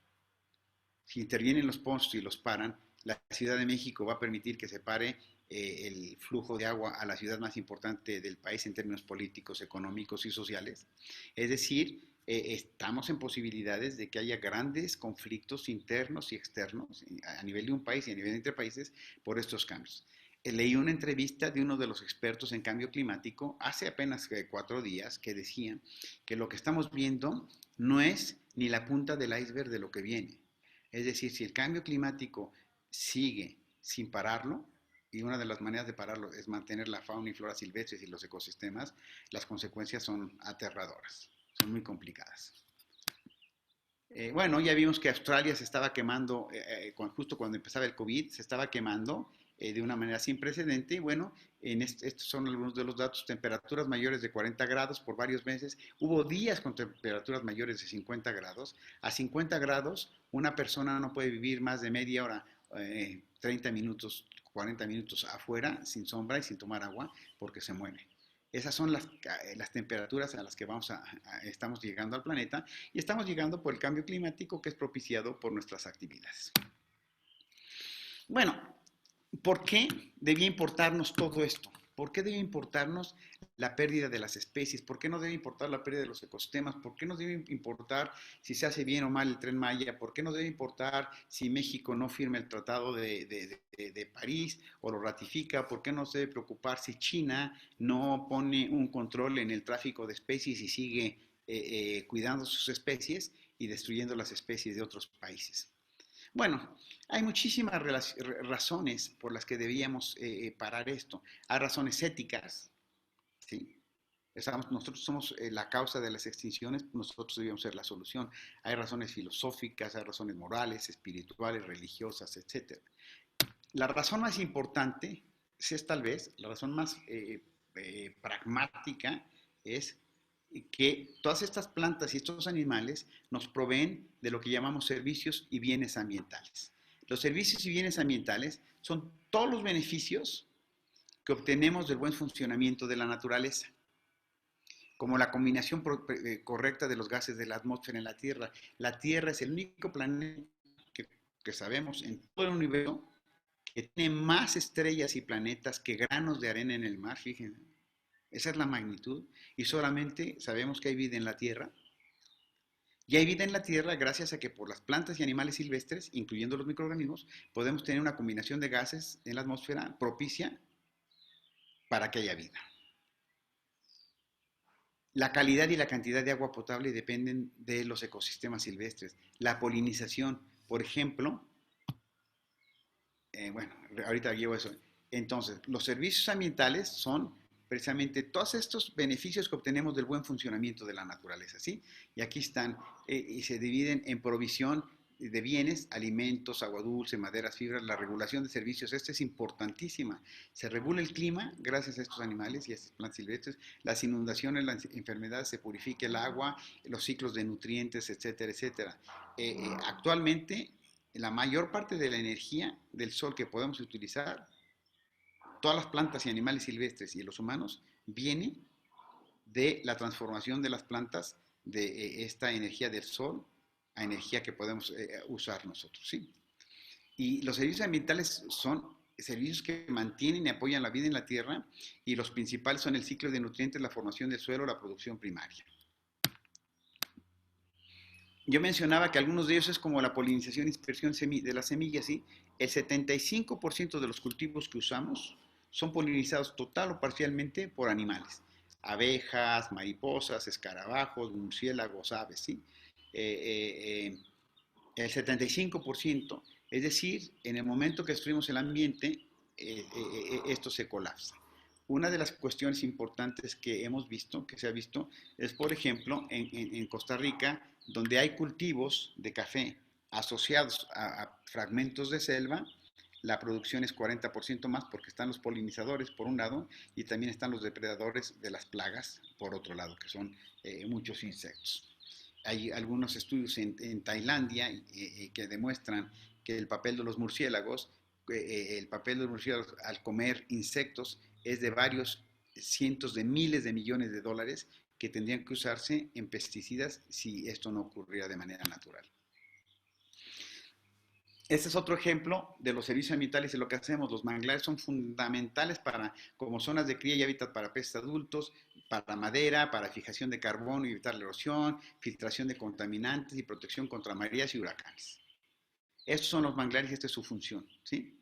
Si intervienen los pozos y los paran, la Ciudad de México va a permitir que se pare el flujo de agua a la ciudad más importante del país en términos políticos, económicos y sociales. Es decir, estamos en posibilidades de que haya grandes conflictos internos y externos a nivel de un país y a nivel de entre países por estos cambios. Leí una entrevista de uno de los expertos en cambio climático hace apenas 4 días que decía que lo que estamos viendo no es ni la punta del iceberg de lo que viene. Es decir, si el cambio climático sigue sin pararlo, y una de las maneras de pararlo es mantener la fauna y flora silvestres y los ecosistemas, las consecuencias son aterradoras, son muy complicadas. Bueno, ya vimos que Australia se estaba quemando, justo cuando empezaba el COVID, se estaba quemando de una manera sin precedente. Y bueno, estos son algunos de los datos: temperaturas mayores de 40 grados por varios meses. Hubo días con temperaturas mayores de 50 grados. A 50 grados, una persona no puede vivir más de media hora, 30 minutos, 40 minutos afuera, sin sombra y sin tomar agua, porque se muere. Esas son las temperaturas a las que estamos llegando al planeta, y estamos llegando por el cambio climático que es propiciado por nuestras actividades. Bueno, ¿por qué debía importarnos todo esto? ¿Por qué debe importarnos la pérdida de las especies? ¿Por qué no debe importar la pérdida de los ecosistemas? ¿Por qué no debe importar si se hace bien o mal el Tren Maya? ¿Por qué no debe importar si México no firma el Tratado de París o lo ratifica? ¿Por qué no se debe preocupar si China no pone un control en el tráfico de especies y sigue cuidando sus especies y destruyendo las especies de otros países? Bueno, hay muchísimas razones por las que debíamos parar esto. Hay razones éticas, ¿sí? Nosotros somos la causa de las extinciones, nosotros debíamos ser la solución. Hay razones filosóficas, hay razones morales, espirituales, religiosas, etc. La razón más importante, es tal vez, la razón más pragmática, es que todas estas plantas y estos animales nos proveen de lo que llamamos servicios y bienes ambientales. Los servicios y bienes ambientales son todos los beneficios que obtenemos del buen funcionamiento de la naturaleza, como la combinación correcta de los gases de la atmósfera en la Tierra. La Tierra es el único planeta que sabemos en todo el universo que tiene más estrellas y planetas que granos de arena en el mar, fíjense. Esa es la magnitud, y solamente sabemos que hay vida en la Tierra. Y hay vida en la Tierra gracias a que por las plantas y animales silvestres, incluyendo los microorganismos, podemos tener una combinación de gases en la atmósfera propicia para que haya vida. La calidad y la cantidad de agua potable dependen de los ecosistemas silvestres. La polinización, por ejemplo, bueno, ahorita llevo eso. Entonces, los servicios ambientales son precisamente todos estos beneficios que obtenemos del buen funcionamiento de la naturaleza, ¿sí? Y aquí están, y se dividen en provisión de bienes, alimentos, agua dulce, maderas, fibras, la regulación de servicios. Esta es importantísima. Se regula el clima gracias a estos animales y a estas plantas silvestres, las inundaciones, las enfermedades, se purifica el agua, los ciclos de nutrientes, etcétera, etcétera. Actualmente, la mayor parte de la energía del sol que podemos utilizar, todas las plantas y animales silvestres y los humanos, viene de la transformación de las plantas de esta energía del sol a energía que podemos usar nosotros, ¿sí? Y los servicios ambientales son servicios que mantienen y apoyan la vida en la tierra, y los principales son el ciclo de nutrientes, la formación del suelo, la producción primaria. Yo mencionaba que algunos de ellos es como la polinización y dispersión de las semillas, ¿sí? El 75% de los cultivos que usamos son polinizados total o parcialmente por animales. Abejas, mariposas, escarabajos, murciélagos, aves, ¿sí? El 75%, es decir, en el momento que destruimos el ambiente, esto se colapsa. Una de las cuestiones importantes que hemos visto, que se ha visto, es, por ejemplo, en Costa Rica, donde hay cultivos de café asociados a fragmentos de selva, la producción es 40% más, porque están los polinizadores por un lado y también están los depredadores de las plagas por otro lado, que son muchos insectos. Hay algunos estudios en Tailandia que demuestran que el papel de los murciélagos, al comer insectos, es de varios cientos de miles de millones de dólares que tendrían que usarse en pesticidas si esto no ocurriera de manera natural. Este es otro ejemplo de los servicios ambientales y lo que hacemos. Los manglares son fundamentales para, como zonas de cría y hábitat para peces adultos, para madera, para fijación de carbono y evitar la erosión, filtración de contaminantes y protección contra mareas y huracanes. Estos son los manglares y esta es su función, ¿sí?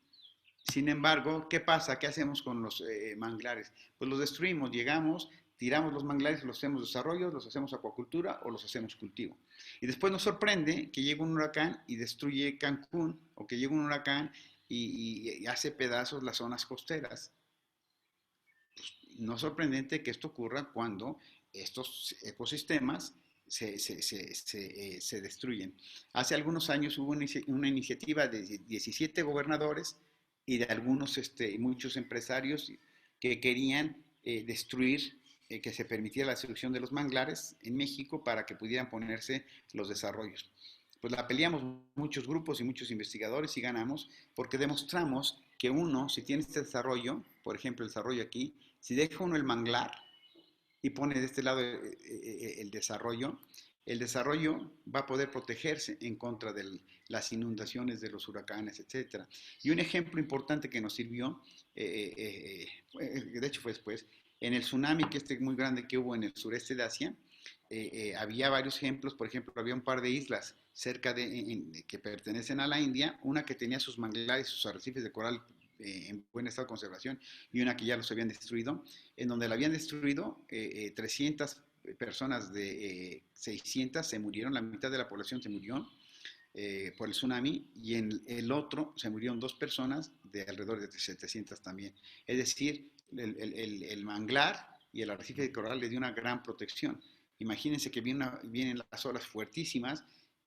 Sin embargo, ¿qué pasa? ¿Qué hacemos con los manglares? Pues los destruimos, llegamos, tiramos los manglares, los hacemos desarrollo, los hacemos acuacultura o los hacemos cultivo. Y después nos sorprende que llega un huracán y destruye Cancún, o que llega un huracán y hace pedazos las zonas costeras. No es sorprendente que esto ocurra cuando estos ecosistemas se destruyen. Hace algunos años hubo una iniciativa de 17 gobernadores y de algunos, muchos empresarios que querían destruir, que se permitiera la destrucción de los manglares en México para que pudieran ponerse los desarrollos. Pues la peleamos muchos grupos y muchos investigadores y ganamos porque demostramos que uno, si tiene este desarrollo, por ejemplo el desarrollo aquí, si deja uno el manglar y pone de este lado el desarrollo va a poder protegerse en contra de las inundaciones, de los huracanes, etc. Y un ejemplo importante que nos sirvió, de hecho fue después, en el tsunami que muy grande que hubo en el sureste de Asia, había varios ejemplos. Por ejemplo, había un par de islas cerca que pertenecen a la India, una que tenía sus manglares, sus arrecifes de coral en buen estado de conservación, y una que ya los habían destruido, en donde la habían destruido 300 personas de 600 se murieron, la mitad de la población se murió por el tsunami, y en el otro se murieron 2 personas de alrededor de 700 también. Es decir, el manglar y el arrecife de coral le dio una gran protección. Imagínense que vienen las olas fuertísimas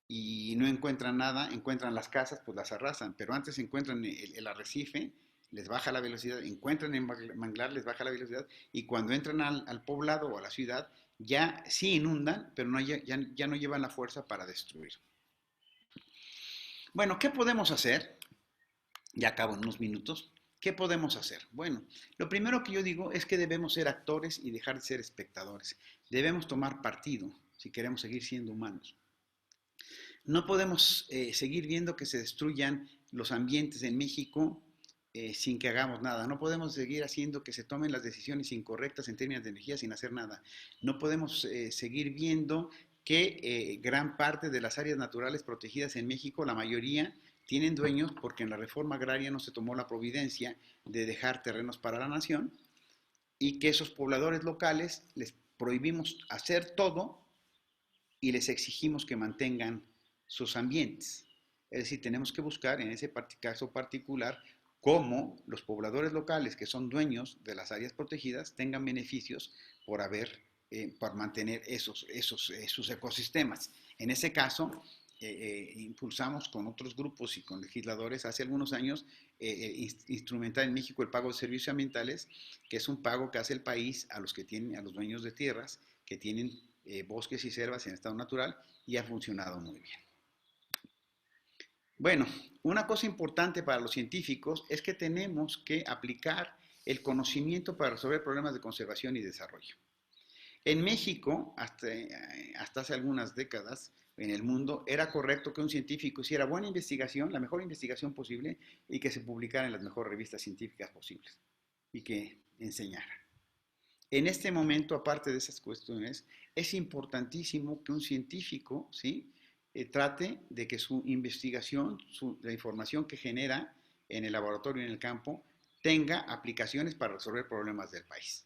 y no encuentran nada, encuentran las casas, pues las arrasan, pero antes encuentran el arrecife, les baja la velocidad, encuentran el manglar, les baja la velocidad, y cuando entran al poblado o a la ciudad, ya sí inundan, pero ya no llevan la fuerza para destruir. Bueno, ¿qué podemos hacer? Ya acabo en unos minutos. ¿Qué podemos hacer? Bueno, lo primero que yo digo es que debemos ser actores y dejar de ser espectadores. Debemos tomar partido si queremos seguir siendo humanos. No podemos seguir viendo que se destruyan los ambientes en México sin que hagamos nada. No podemos seguir haciendo que se tomen las decisiones incorrectas en términos de energía sin hacer nada. No podemos seguir viendo que gran parte de las áreas naturales protegidas en México, la mayoría, tienen dueños porque en la reforma agraria no se tomó la providencia de dejar terrenos para la nación, y que esos pobladores locales les prohibimos hacer todo y les exigimos que mantengan sus ambientes. Es decir, tenemos que buscar en ese caso particular cómo los pobladores locales que son dueños de las áreas protegidas tengan beneficios por mantener sus ecosistemas. En ese caso, impulsamos con otros grupos y con legisladores hace algunos años instrumentar en México el pago de servicios ambientales, que es un pago que hace el país a los dueños de tierras que tienen bosques y selvas en estado natural, y ha funcionado muy bien. Bueno, una cosa importante para los científicos es que tenemos que aplicar el conocimiento para resolver problemas de conservación y desarrollo. En México, hasta hace algunas décadas, en el mundo, era correcto que un científico hiciera buena investigación, la mejor investigación posible, y que se publicara en las mejores revistas científicas posibles, y que enseñara. En este momento, aparte de esas cuestiones, es importantísimo que un científico, ¿sí?, trate de que su investigación, la información que genera en el laboratorio y en el campo, tenga aplicaciones para resolver problemas del país,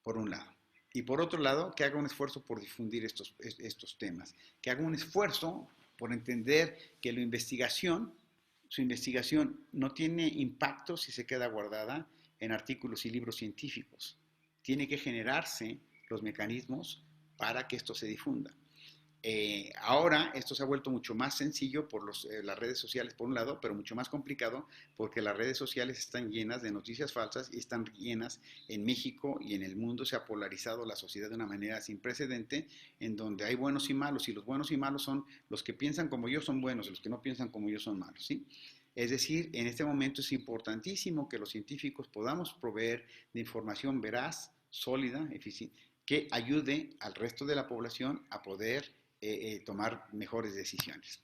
por un lado. Y por otro lado, que haga un esfuerzo por difundir estos temas, que haga un esfuerzo por entender que su investigación no tiene impacto si se queda guardada en artículos y libros científicos. Tiene que generarse los mecanismos para que esto se difunda. Ahora esto se ha vuelto mucho más sencillo por las redes sociales por un lado, pero mucho más complicado porque las redes sociales están llenas de noticias falsas y están llenas en México y en el mundo. Se ha polarizado la sociedad de una manera sin precedente, en donde hay buenos y malos, y los buenos y malos son los que piensan como yo son buenos y los que no piensan como yo son malos, ¿sí? Es decir, en este momento es importantísimo que los científicos podamos proveer de información veraz, sólida, eficiente, que ayude al resto de la población a poder tomar mejores decisiones.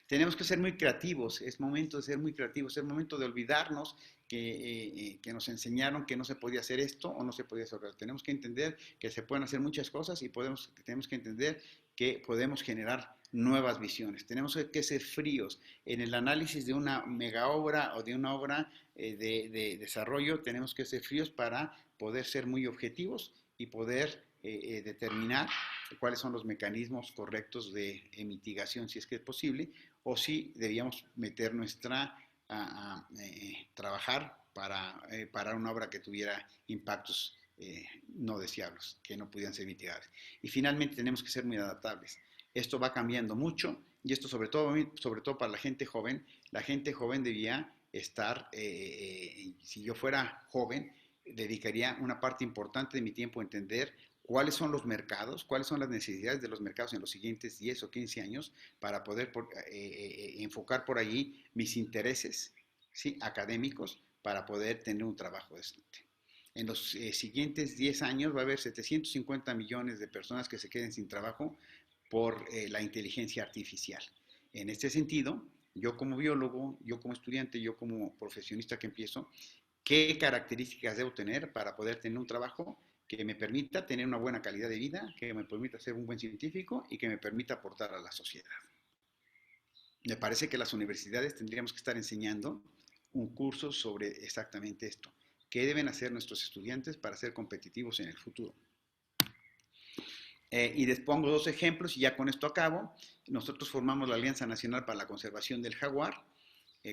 Tenemos que ser muy creativos, es momento de ser muy creativos, es momento de olvidarnos que nos enseñaron que no se podía hacer esto o no se podía hacer otro. Tenemos que entender que se pueden hacer muchas cosas y tenemos que entender que podemos generar nuevas visiones. Tenemos que ser fríos en el análisis de una mega obra o de una obra de desarrollo. Tenemos que ser fríos para poder ser muy objetivos y poder determinar cuáles son los mecanismos correctos de mitigación, si es que es posible, o si debíamos meter trabajar para parar una obra que tuviera impactos no deseables, que no pudieran ser mitigables. Y finalmente tenemos que ser muy adaptables. Esto va cambiando mucho y esto sobre todo para la gente joven. La gente joven debía estar, si yo fuera joven, dedicaría una parte importante de mi tiempo a entender cuáles son los mercados, cuáles son las necesidades de los mercados en los siguientes 10 o 15 años para poder enfocar por allí mis intereses, ¿sí?, académicos para poder tener un trabajo decente. En los siguientes 10 años va a haber 750 millones de personas que se queden sin trabajo por la inteligencia artificial. En este sentido, yo como biólogo, yo como estudiante, yo como profesionista que empiezo, ¿qué características debo tener para poder tener un trabajo que me permita tener una buena calidad de vida, que me permita ser un buen científico y que me permita aportar a la sociedad? Me parece que las universidades tendríamos que estar enseñando un curso sobre exactamente esto. ¿Qué deben hacer nuestros estudiantes para ser competitivos en el futuro? Y les pongo dos ejemplos y ya con esto acabo. Nosotros formamos la Alianza Nacional para la Conservación del Jaguar.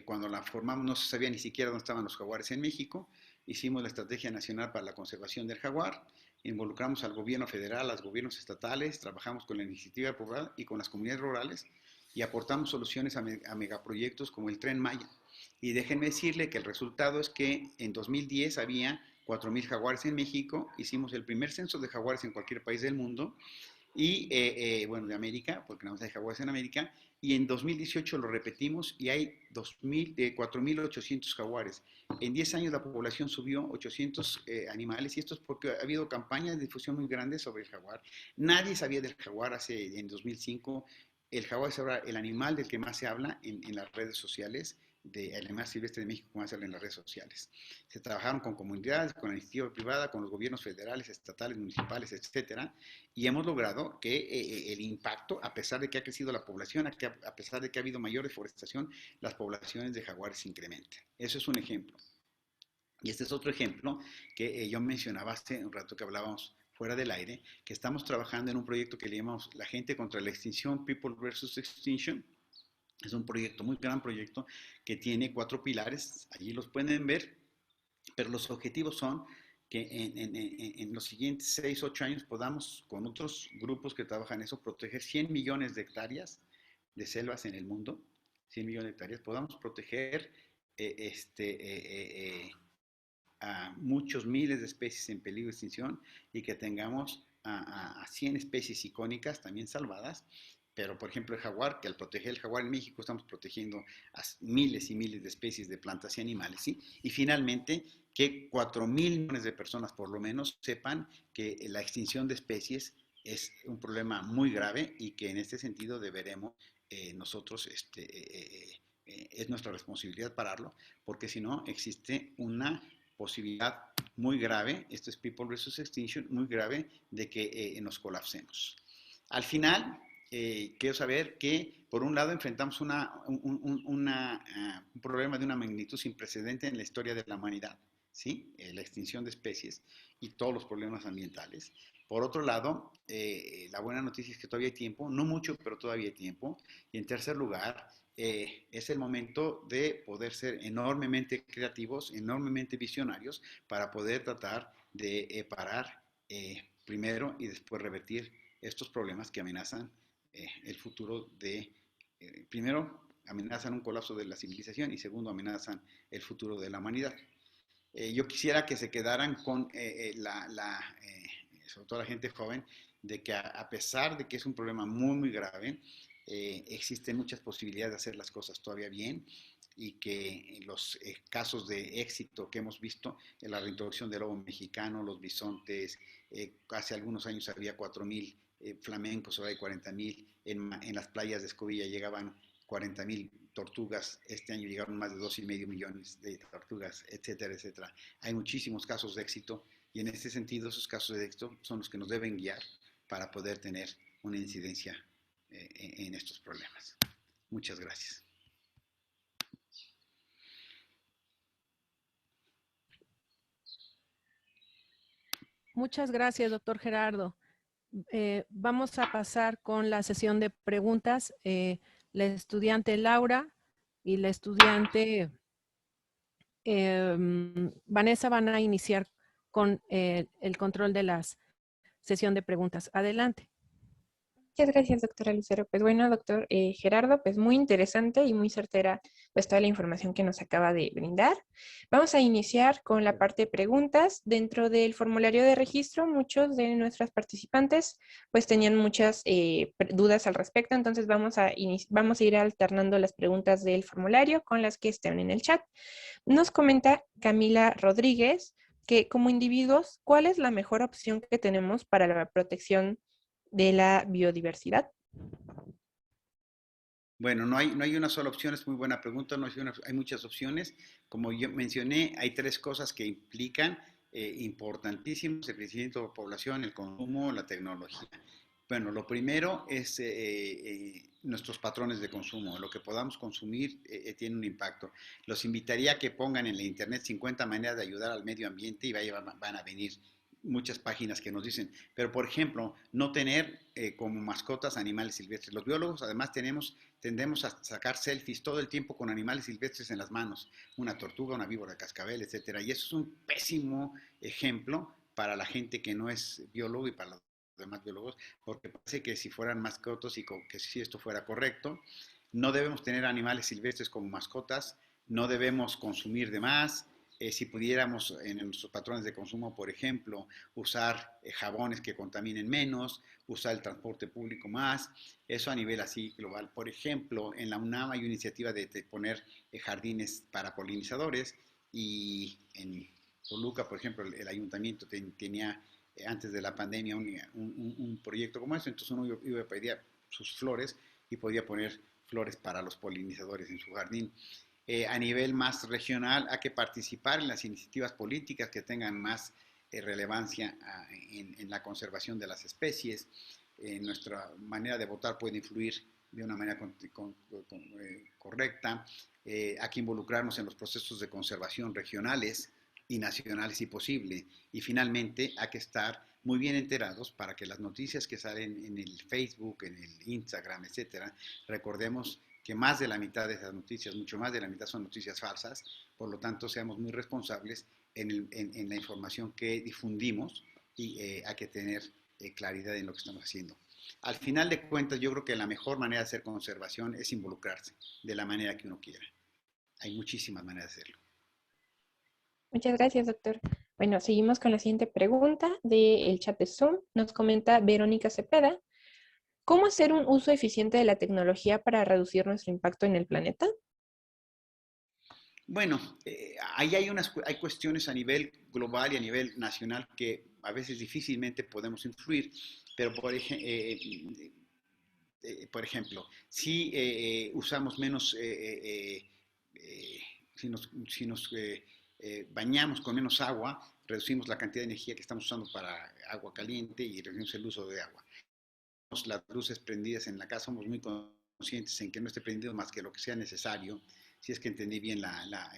Cuando la formamos no se sabía ni siquiera dónde estaban los jaguares en México. Hicimos la Estrategia Nacional para la Conservación del Jaguar, involucramos al gobierno federal, a los gobiernos estatales, trabajamos con la iniciativa rural y con las comunidades rurales y aportamos soluciones a megaproyectos como el Tren Maya. Y déjenme decirle que el resultado es que en 2010 había 4,000 jaguares en México, hicimos el primer censo de jaguares en cualquier país del mundo, y bueno, de América, porque nada más hay jaguares en América, y en 2018 lo repetimos y hay 4,800 jaguares. En 10 años la población subió 800 animales y esto es porque ha habido campañas de difusión muy grandes sobre el jaguar. Nadie sabía del jaguar en 2005. El jaguar es ahora el animal del que más se habla en las redes sociales, el animal silvestre de México, como se habla en las redes sociales. Se trabajaron con comunidades, con la iniciativa privada, con los gobiernos federales, estatales, municipales, etcétera, y hemos logrado que el impacto, a pesar de que ha crecido la población, a pesar de que ha habido mayor deforestación, las poblaciones de jaguares se incrementen. Eso es un ejemplo. Y este es otro ejemplo que yo mencionaba hace un rato que hablábamos fuera del aire, que estamos trabajando en un proyecto que le llamamos La Gente contra la Extinción, People versus Extinction. Es un proyecto, muy gran proyecto, que tiene 4 pilares, allí los pueden ver, pero los objetivos son que en los siguientes 6, 8 años podamos, con otros grupos que trabajan en eso, proteger 100 millones de hectáreas de selvas en el mundo, 100 millones de hectáreas, podamos proteger a muchos miles de especies en peligro de extinción y que tengamos a 100 especies icónicas también salvadas. Pero, por ejemplo, el jaguar, que al proteger el jaguar en México estamos protegiendo a miles y miles de especies de plantas y animales, ¿sí? Y finalmente, que 4,000 millones de personas por lo menos sepan que la extinción de especies es un problema muy grave y que en este sentido deberemos nosotros, es nuestra responsabilidad pararlo, porque si no existe una posibilidad muy grave, esto es People versus Extinction, muy grave de que nos colapsemos. Al final, quiero saber que, por un lado, enfrentamos un problema de una magnitud sin precedente en la historia de la humanidad, ¿sí? La extinción de especies y todos los problemas ambientales. Por otro lado, la buena noticia es que todavía hay tiempo, no mucho, pero todavía hay tiempo. Y en tercer lugar, es el momento de poder ser enormemente creativos, enormemente visionarios, para poder tratar de parar primero y después revertir estos problemas que amenazan el futuro primero, amenazan un colapso de la civilización y segundo, amenazan el futuro de la humanidad. Yo quisiera que se quedaran con sobre todo la gente joven, de que a pesar de que es un problema muy, muy grave, existen muchas posibilidades de hacer las cosas todavía bien y que los casos de éxito que hemos visto en la reintroducción del lobo mexicano, los bisontes, hace algunos años había 4,000 flamencos, ahora hay 40,000, en las playas de Escobilla llegaban 40,000 tortugas, este año llegaron más de 2,5 millones de tortugas, etcétera, etcétera. Hay muchísimos casos de éxito y en este sentido esos casos de éxito son los que nos deben guiar para poder tener una incidencia en estos problemas. Muchas gracias. Muchas gracias, doctor Gerardo. Vamos a pasar con la sesión de preguntas. La estudiante Laura y la estudiante Vanessa van a iniciar con el control de la sesión de preguntas. Adelante. Muchas gracias, doctora Lucero. Pues bueno, doctor Gerardo, pues muy interesante y muy certera pues toda la información que nos acaba de brindar. Vamos a iniciar con la parte de preguntas. Dentro del formulario de registro, muchos de nuestros participantes pues tenían muchas dudas al respecto, entonces vamos a ir alternando las preguntas del formulario con las que estén en el chat. Nos comenta Camila Rodríguez que como individuos, ¿cuál es la mejor opción que tenemos para la protección de la biodiversidad? Bueno, no hay una sola opción, es muy buena pregunta, hay muchas opciones. Como yo mencioné, hay tres cosas que implican importantísimos: el crecimiento de la población, el consumo, la tecnología. Bueno, lo primero es nuestros patrones de consumo. Lo que podamos consumir tiene un impacto. Los invitaría a que pongan en la internet 50 maneras de ayudar al medio ambiente y van a venir muchas páginas que nos dicen. Pero, por ejemplo, no tener como mascotas animales silvestres. Los biólogos, además, tendemos a sacar selfies todo el tiempo con animales silvestres en las manos. Una tortuga, una víbora, cascabel, etcétera. Y eso es un pésimo ejemplo para la gente que no es biólogo y para los demás biólogos, porque parece que si fueran mascotas y que si esto fuera correcto, no debemos tener animales silvestres como mascotas, no debemos consumir de más. Si pudiéramos en nuestros patrones de consumo, por ejemplo, usar jabones que contaminen menos, usar el transporte público más, eso a nivel así global. Por ejemplo, en la UNAM hay una iniciativa de poner jardines para polinizadores y en Toluca, por ejemplo, el ayuntamiento tenía antes de la pandemia un proyecto como eso, entonces uno iba a pedir sus flores y podía poner flores para los polinizadores en su jardín. A nivel más regional hay que participar en las iniciativas políticas que tengan más relevancia en la conservación de las especies. Nuestra manera de votar puede influir de una manera correcta. Hay que involucrarnos en los procesos de conservación regionales y nacionales si posible. Y finalmente hay que estar muy bien enterados para que las noticias que salen en el Facebook, en el Instagram, etcétera, recordemos que más de la mitad de esas noticias, mucho más de la mitad son noticias falsas, por lo tanto seamos muy responsables en la información que difundimos y hay que tener claridad en lo que estamos haciendo. Al final de cuentas, yo creo que la mejor manera de hacer conservación es involucrarse de la manera que uno quiera. Hay muchísimas maneras de hacerlo. Muchas gracias, doctor. Bueno, seguimos con la siguiente pregunta del chat de Zoom. Nos comenta Verónica Cepeda. ¿Cómo hacer un uso eficiente de la tecnología para reducir nuestro impacto en el planeta? Bueno, ahí hay cuestiones a nivel global y a nivel nacional que a veces difícilmente podemos influir, pero por ejemplo, si usamos menos, si nos bañamos con menos agua, reducimos la cantidad de energía que estamos usando para agua caliente y reducimos el uso de agua. Las luces prendidas en la casa, somos muy conscientes en que no esté prendido más que lo que sea necesario. Si es que entendí bien la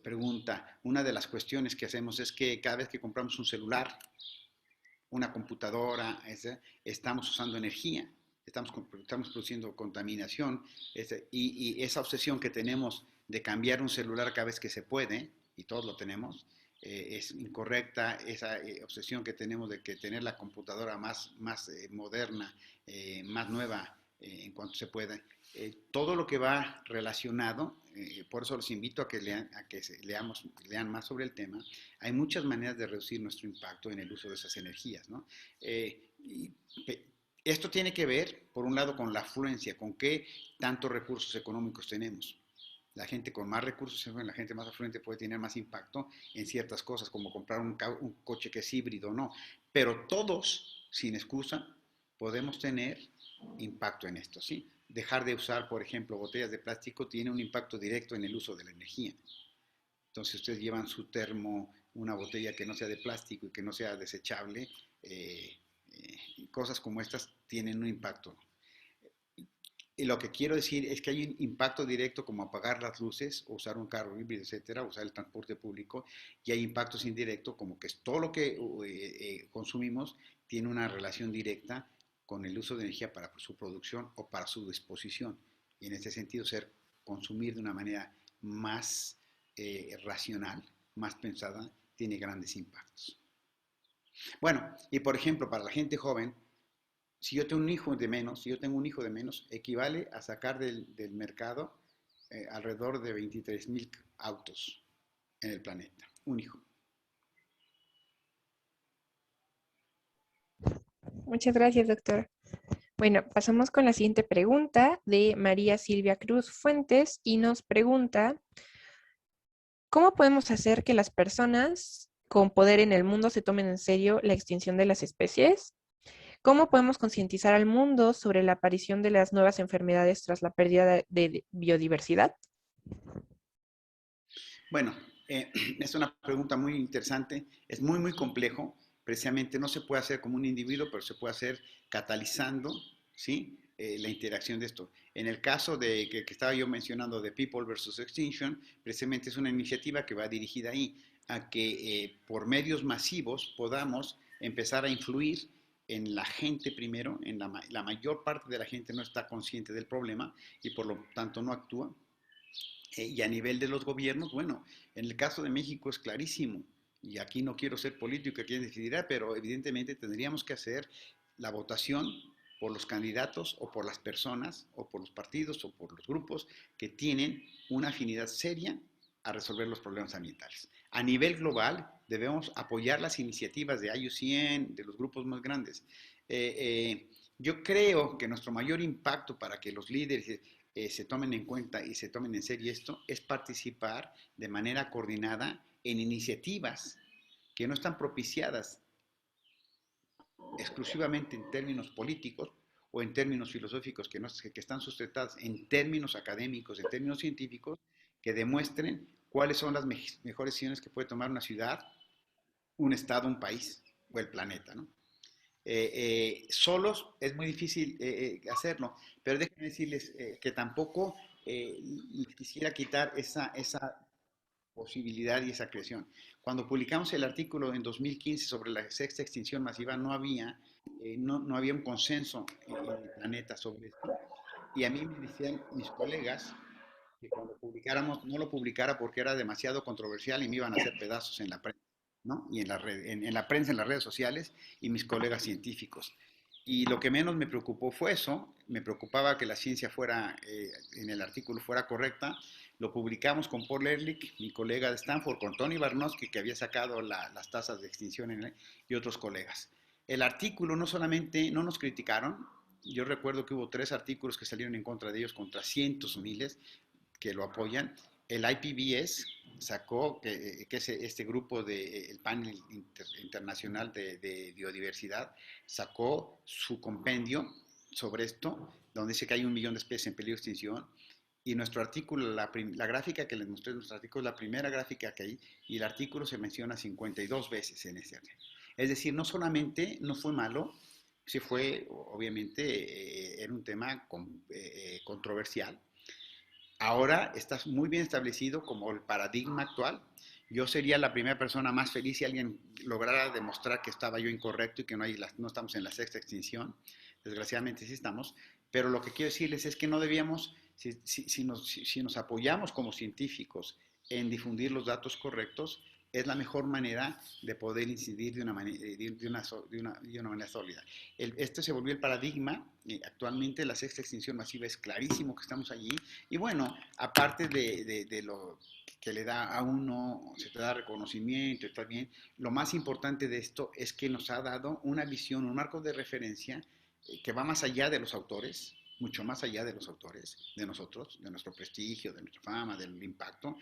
pregunta, una de las cuestiones que hacemos es que cada vez que compramos un celular, una computadora, estamos usando energía, estamos produciendo contaminación, y esa obsesión que tenemos de cambiar un celular cada vez que se puede, y todos lo tenemos, es incorrecta. Esa obsesión que tenemos de que tener la computadora más moderna, más nueva en cuanto se pueda. Todo lo que va relacionado, por eso los invito a que lean más sobre el tema. Hay muchas maneras de reducir nuestro impacto en el uso de esas energías, ¿no? Esto tiene que ver, por un lado, con la afluencia, con qué tantos recursos económicos tenemos. La gente con más recursos, la gente más afluente puede tener más impacto en ciertas cosas, como comprar un coche que es híbrido o no. Pero todos, sin excusa, podemos tener impacto en esto, ¿sí? Dejar de usar, por ejemplo, botellas de plástico tiene un impacto directo en el uso de la energía. Entonces, ustedes llevan su termo, una botella que no sea de plástico y que no sea desechable, cosas como estas tienen un impacto. Y lo que quiero decir es que hay un impacto directo como apagar las luces, o usar un carro híbrido, etcétera, usar el transporte público, y hay impactos indirectos como que todo lo que consumimos tiene una relación directa con el uso de energía para su producción o para su disposición. Y en este sentido, consumir de una manera más racional, más pensada, tiene grandes impactos. Bueno, y por ejemplo, para la gente joven, si yo tengo un hijo de menos, equivale a sacar del mercado alrededor de 23,000 autos en el planeta. Un hijo. Muchas gracias, doctor. Bueno, pasamos con la siguiente pregunta de María Silvia Cruz Fuentes y nos pregunta, ¿cómo podemos hacer que las personas con poder en el mundo se tomen en serio la extinción de las especies? ¿Cómo podemos concientizar al mundo sobre la aparición de las nuevas enfermedades tras la pérdida de biodiversidad? Bueno, es una pregunta muy interesante, es muy, muy complejo. Precisamente no se puede hacer como un individuo, pero se puede hacer catalizando, ¿sí? La interacción de esto. En el caso de que estaba yo mencionando de People versus Extinction, precisamente es una iniciativa que va dirigida ahí a que por medios masivos podamos empezar a influir en la gente primero, la mayor parte de la gente no está consciente del problema y por lo tanto no actúa. Y a nivel de los gobiernos, bueno, en el caso de México es clarísimo, y aquí no quiero ser político, aquí decidirá, pero evidentemente tendríamos que hacer la votación por los candidatos o por las personas o por los partidos o por los grupos que tienen una afinidad seria a resolver los problemas ambientales. A nivel global debemos apoyar las iniciativas de IUCN, de los grupos más grandes. Yo creo que nuestro mayor impacto para que los líderes se tomen en cuenta y se tomen en serio esto, es participar de manera coordinada en iniciativas que no están propiciadas exclusivamente en términos políticos o en términos filosóficos, que están sustentadas en términos académicos, en términos científicos, que demuestren cuáles son las mejores decisiones que puede tomar una ciudad, un estado, un país o el planeta, ¿no? Solos es muy difícil hacerlo, pero déjenme decirles que tampoco les quisiera quitar esa posibilidad y esa creación. Cuando publicamos el artículo en 2015 sobre la sexta extinción masiva, no había un consenso en el planeta sobre esto. Y a mí me decían mis colegas que cuando publicáramos, no lo publicara porque era demasiado controversial y me iban a hacer pedazos en la prensa, ¿no? Y en la prensa, en las redes sociales, y mis colegas científicos. Y lo que menos me preocupó fue eso, me preocupaba que la ciencia fuera, en el artículo fuera correcta. Lo publicamos con Paul Ehrlich, mi colega de Stanford, con Tony Barnosky, que había sacado las tasas de extinción y otros colegas. El artículo no solamente no nos criticaron, yo recuerdo que hubo 3 artículos que salieron en contra de ellos, contra cientos o miles que lo apoyan. El IPBES sacó, que es este grupo del panel internacional de biodiversidad, sacó su compendio sobre esto, donde dice que hay 1 millón de especies en peligro de extinción. Y nuestro artículo, la gráfica que les mostré en nuestro artículo, es la primera gráfica que hay, y el artículo se menciona 52 veces en ese artículo. Es decir, no solamente no fue malo, sí fue, obviamente, era un tema controversial. Ahora está muy bien establecido como el paradigma actual. Yo sería la primera persona más feliz si alguien lograra demostrar que estaba yo incorrecto y que no estamos en la sexta extinción. Desgraciadamente sí estamos. Pero lo que quiero decirles es que no debíamos, si nos apoyamos como científicos en difundir los datos correctos, es la mejor manera de poder incidir de una manera sólida. Este se volvió el paradigma. Actualmente la sexta extinción masiva es clarísimo que estamos allí. Y bueno, aparte de lo que le da a uno, se te da reconocimiento, está bien, lo más importante de esto es que nos ha dado una visión, un marco de referencia que va más allá de los autores, mucho más allá de los autores, de nosotros, de nuestro prestigio, de nuestra fama, del impacto,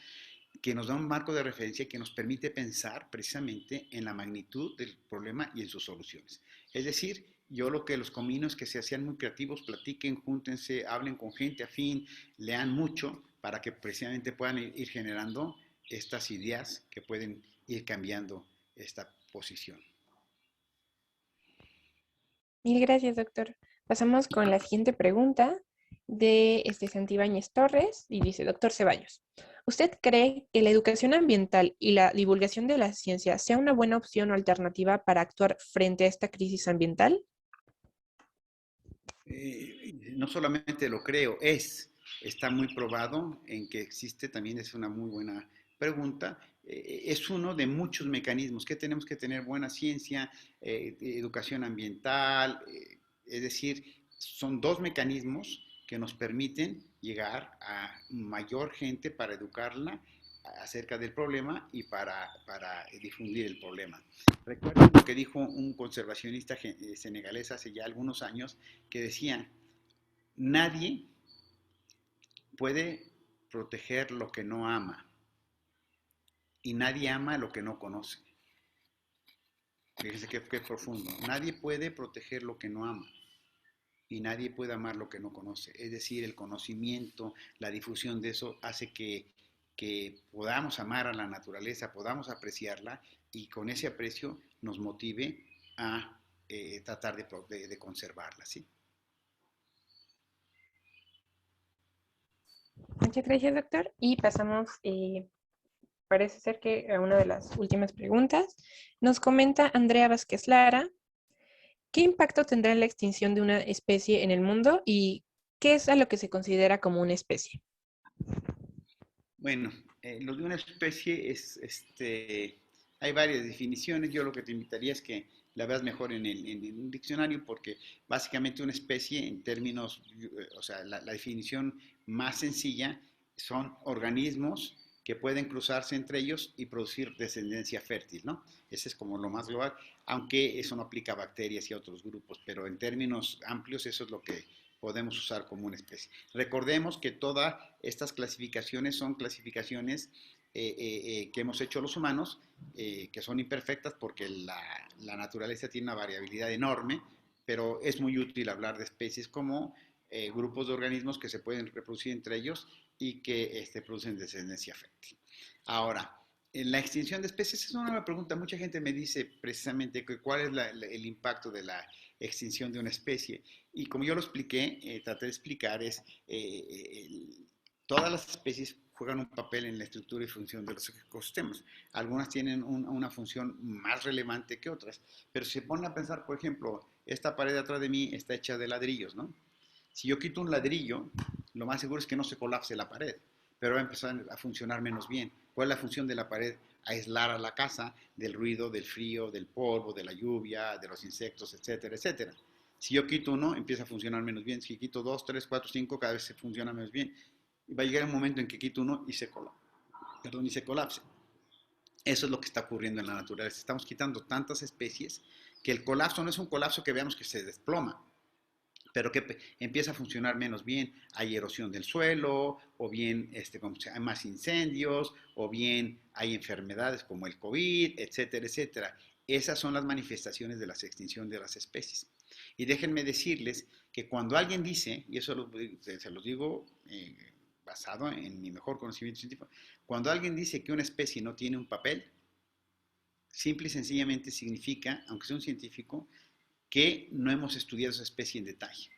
que nos da un marco de referencia que nos permite pensar precisamente en la magnitud del problema y en sus soluciones. Es decir, yo lo que los convino es que se hacían muy creativos, platiquen, júntense, hablen con gente afín, lean mucho para que precisamente puedan ir generando estas ideas que pueden ir cambiando esta posición. Mil gracias, doctor. Pasamos con la siguiente pregunta de Santibáñez Torres y dice, doctor Ceballos, ¿usted cree que la educación ambiental y la divulgación de la ciencia sea una buena opción o alternativa para actuar frente a esta crisis ambiental? No solamente lo creo, está muy probado en que existe, también es una muy buena pregunta. Es uno de muchos mecanismos que tenemos que tener buena ciencia, educación ambiental, es decir, son dos mecanismos que nos permiten llegar a mayor gente para educarla acerca del problema y para difundir el problema. Recuerdo lo que dijo un conservacionista senegalés hace ya algunos años, que decían, nadie puede proteger lo que no ama y nadie ama lo que no conoce. Fíjense qué profundo. Nadie puede proteger lo que no ama y nadie puede amar lo que no conoce. Es decir, el conocimiento, la difusión de eso hace que podamos amar a la naturaleza, podamos apreciarla y con ese aprecio nos motive a tratar de conservarla, ¿sí? Muchas gracias, doctor. Y pasamos, parece ser que a una de las últimas preguntas. Nos comenta Andrea Vázquez Lara, ¿qué impacto tendrá la extinción de una especie en el mundo y qué es a lo que se considera como una especie? Bueno, lo de una especie es, hay varias definiciones. Yo lo que te invitaría es que la veas mejor en un diccionario, porque básicamente una especie en términos, o sea, la definición más sencilla son organismos que pueden cruzarse entre ellos y producir descendencia fértil, ¿no? Ese es como lo más global, aunque eso no aplica a bacterias y a otros grupos, pero en términos amplios eso es lo que podemos usar como una especie. Recordemos que todas estas clasificaciones son clasificaciones que hemos hecho los humanos, que son imperfectas porque la naturaleza tiene una variabilidad enorme, pero es muy útil hablar de especies como grupos de organismos que se pueden reproducir entre ellos y que producen descendencia fértil. Ahora, en la extinción de especies es una nueva pregunta. Mucha gente me dice precisamente cuál es el impacto de la extinción de una especie. Y como yo lo expliqué, traté de explicar, todas las especies juegan un papel en la estructura y función de los ecosistemas. Algunas tienen una función más relevante que otras. Pero si se ponen a pensar, por ejemplo, esta pared de atrás de mí está hecha de ladrillos, ¿no? Si yo quito un ladrillo, lo más seguro es que no se colapse la pared, pero va a empezar a funcionar menos bien. ¿Cuál es la función de la pared? Aislar a la casa del ruido, del frío, del polvo, de la lluvia, de los insectos, etcétera, etcétera. Si yo quito uno, empieza a funcionar menos bien. Si quito 2, 3, 4, 5, cada vez se funciona menos bien. Y va a llegar un momento en que quito uno y se colapse. Eso es lo que está ocurriendo en la naturaleza. Estamos quitando tantas especies que el colapso no es un colapso que veamos que se desploma, pero que empieza a funcionar menos bien. Hay erosión del suelo, o bien hay más incendios, o bien hay enfermedades como el COVID, etcétera, etcétera. Esas son las manifestaciones de la extinción de las especies. Y déjenme decirles que cuando alguien dice, y eso se los digo basado en mi mejor conocimiento científico, cuando alguien dice que una especie no tiene un papel, simple y sencillamente significa, aunque sea un científico, que no hemos estudiado esa especie en detalle.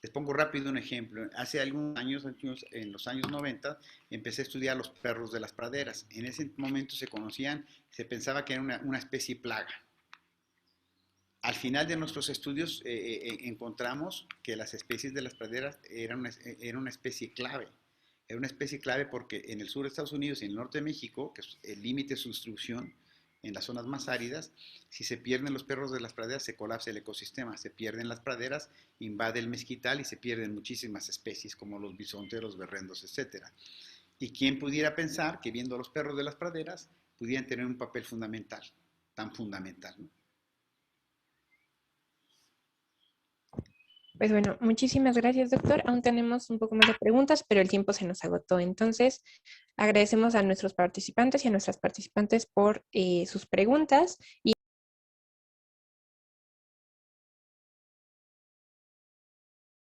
Les pongo rápido un ejemplo. Hace algunos años, en los años 90, empecé a estudiar los perros de las praderas. En ese momento se pensaba que era una especie plaga. Al final de nuestros estudios encontramos que las especies de las praderas eran una especie clave. Era una especie clave porque en el sur de Estados Unidos y en el norte de México, que es el límite de su distribución, en las zonas más áridas, si se pierden los perros de las praderas, se colapsa el ecosistema. Se pierden las praderas, invade el mezquital y se pierden muchísimas especies como los bisontes, los berrendos, etc. ¿Y quién pudiera pensar que viendo a los perros de las praderas pudieran tener un papel fundamental, tan fundamental, ¿no? Pues bueno, muchísimas gracias, doctor. Aún tenemos un poco más de preguntas, pero el tiempo se nos agotó. Entonces, agradecemos a nuestros participantes y a nuestras participantes por sus preguntas.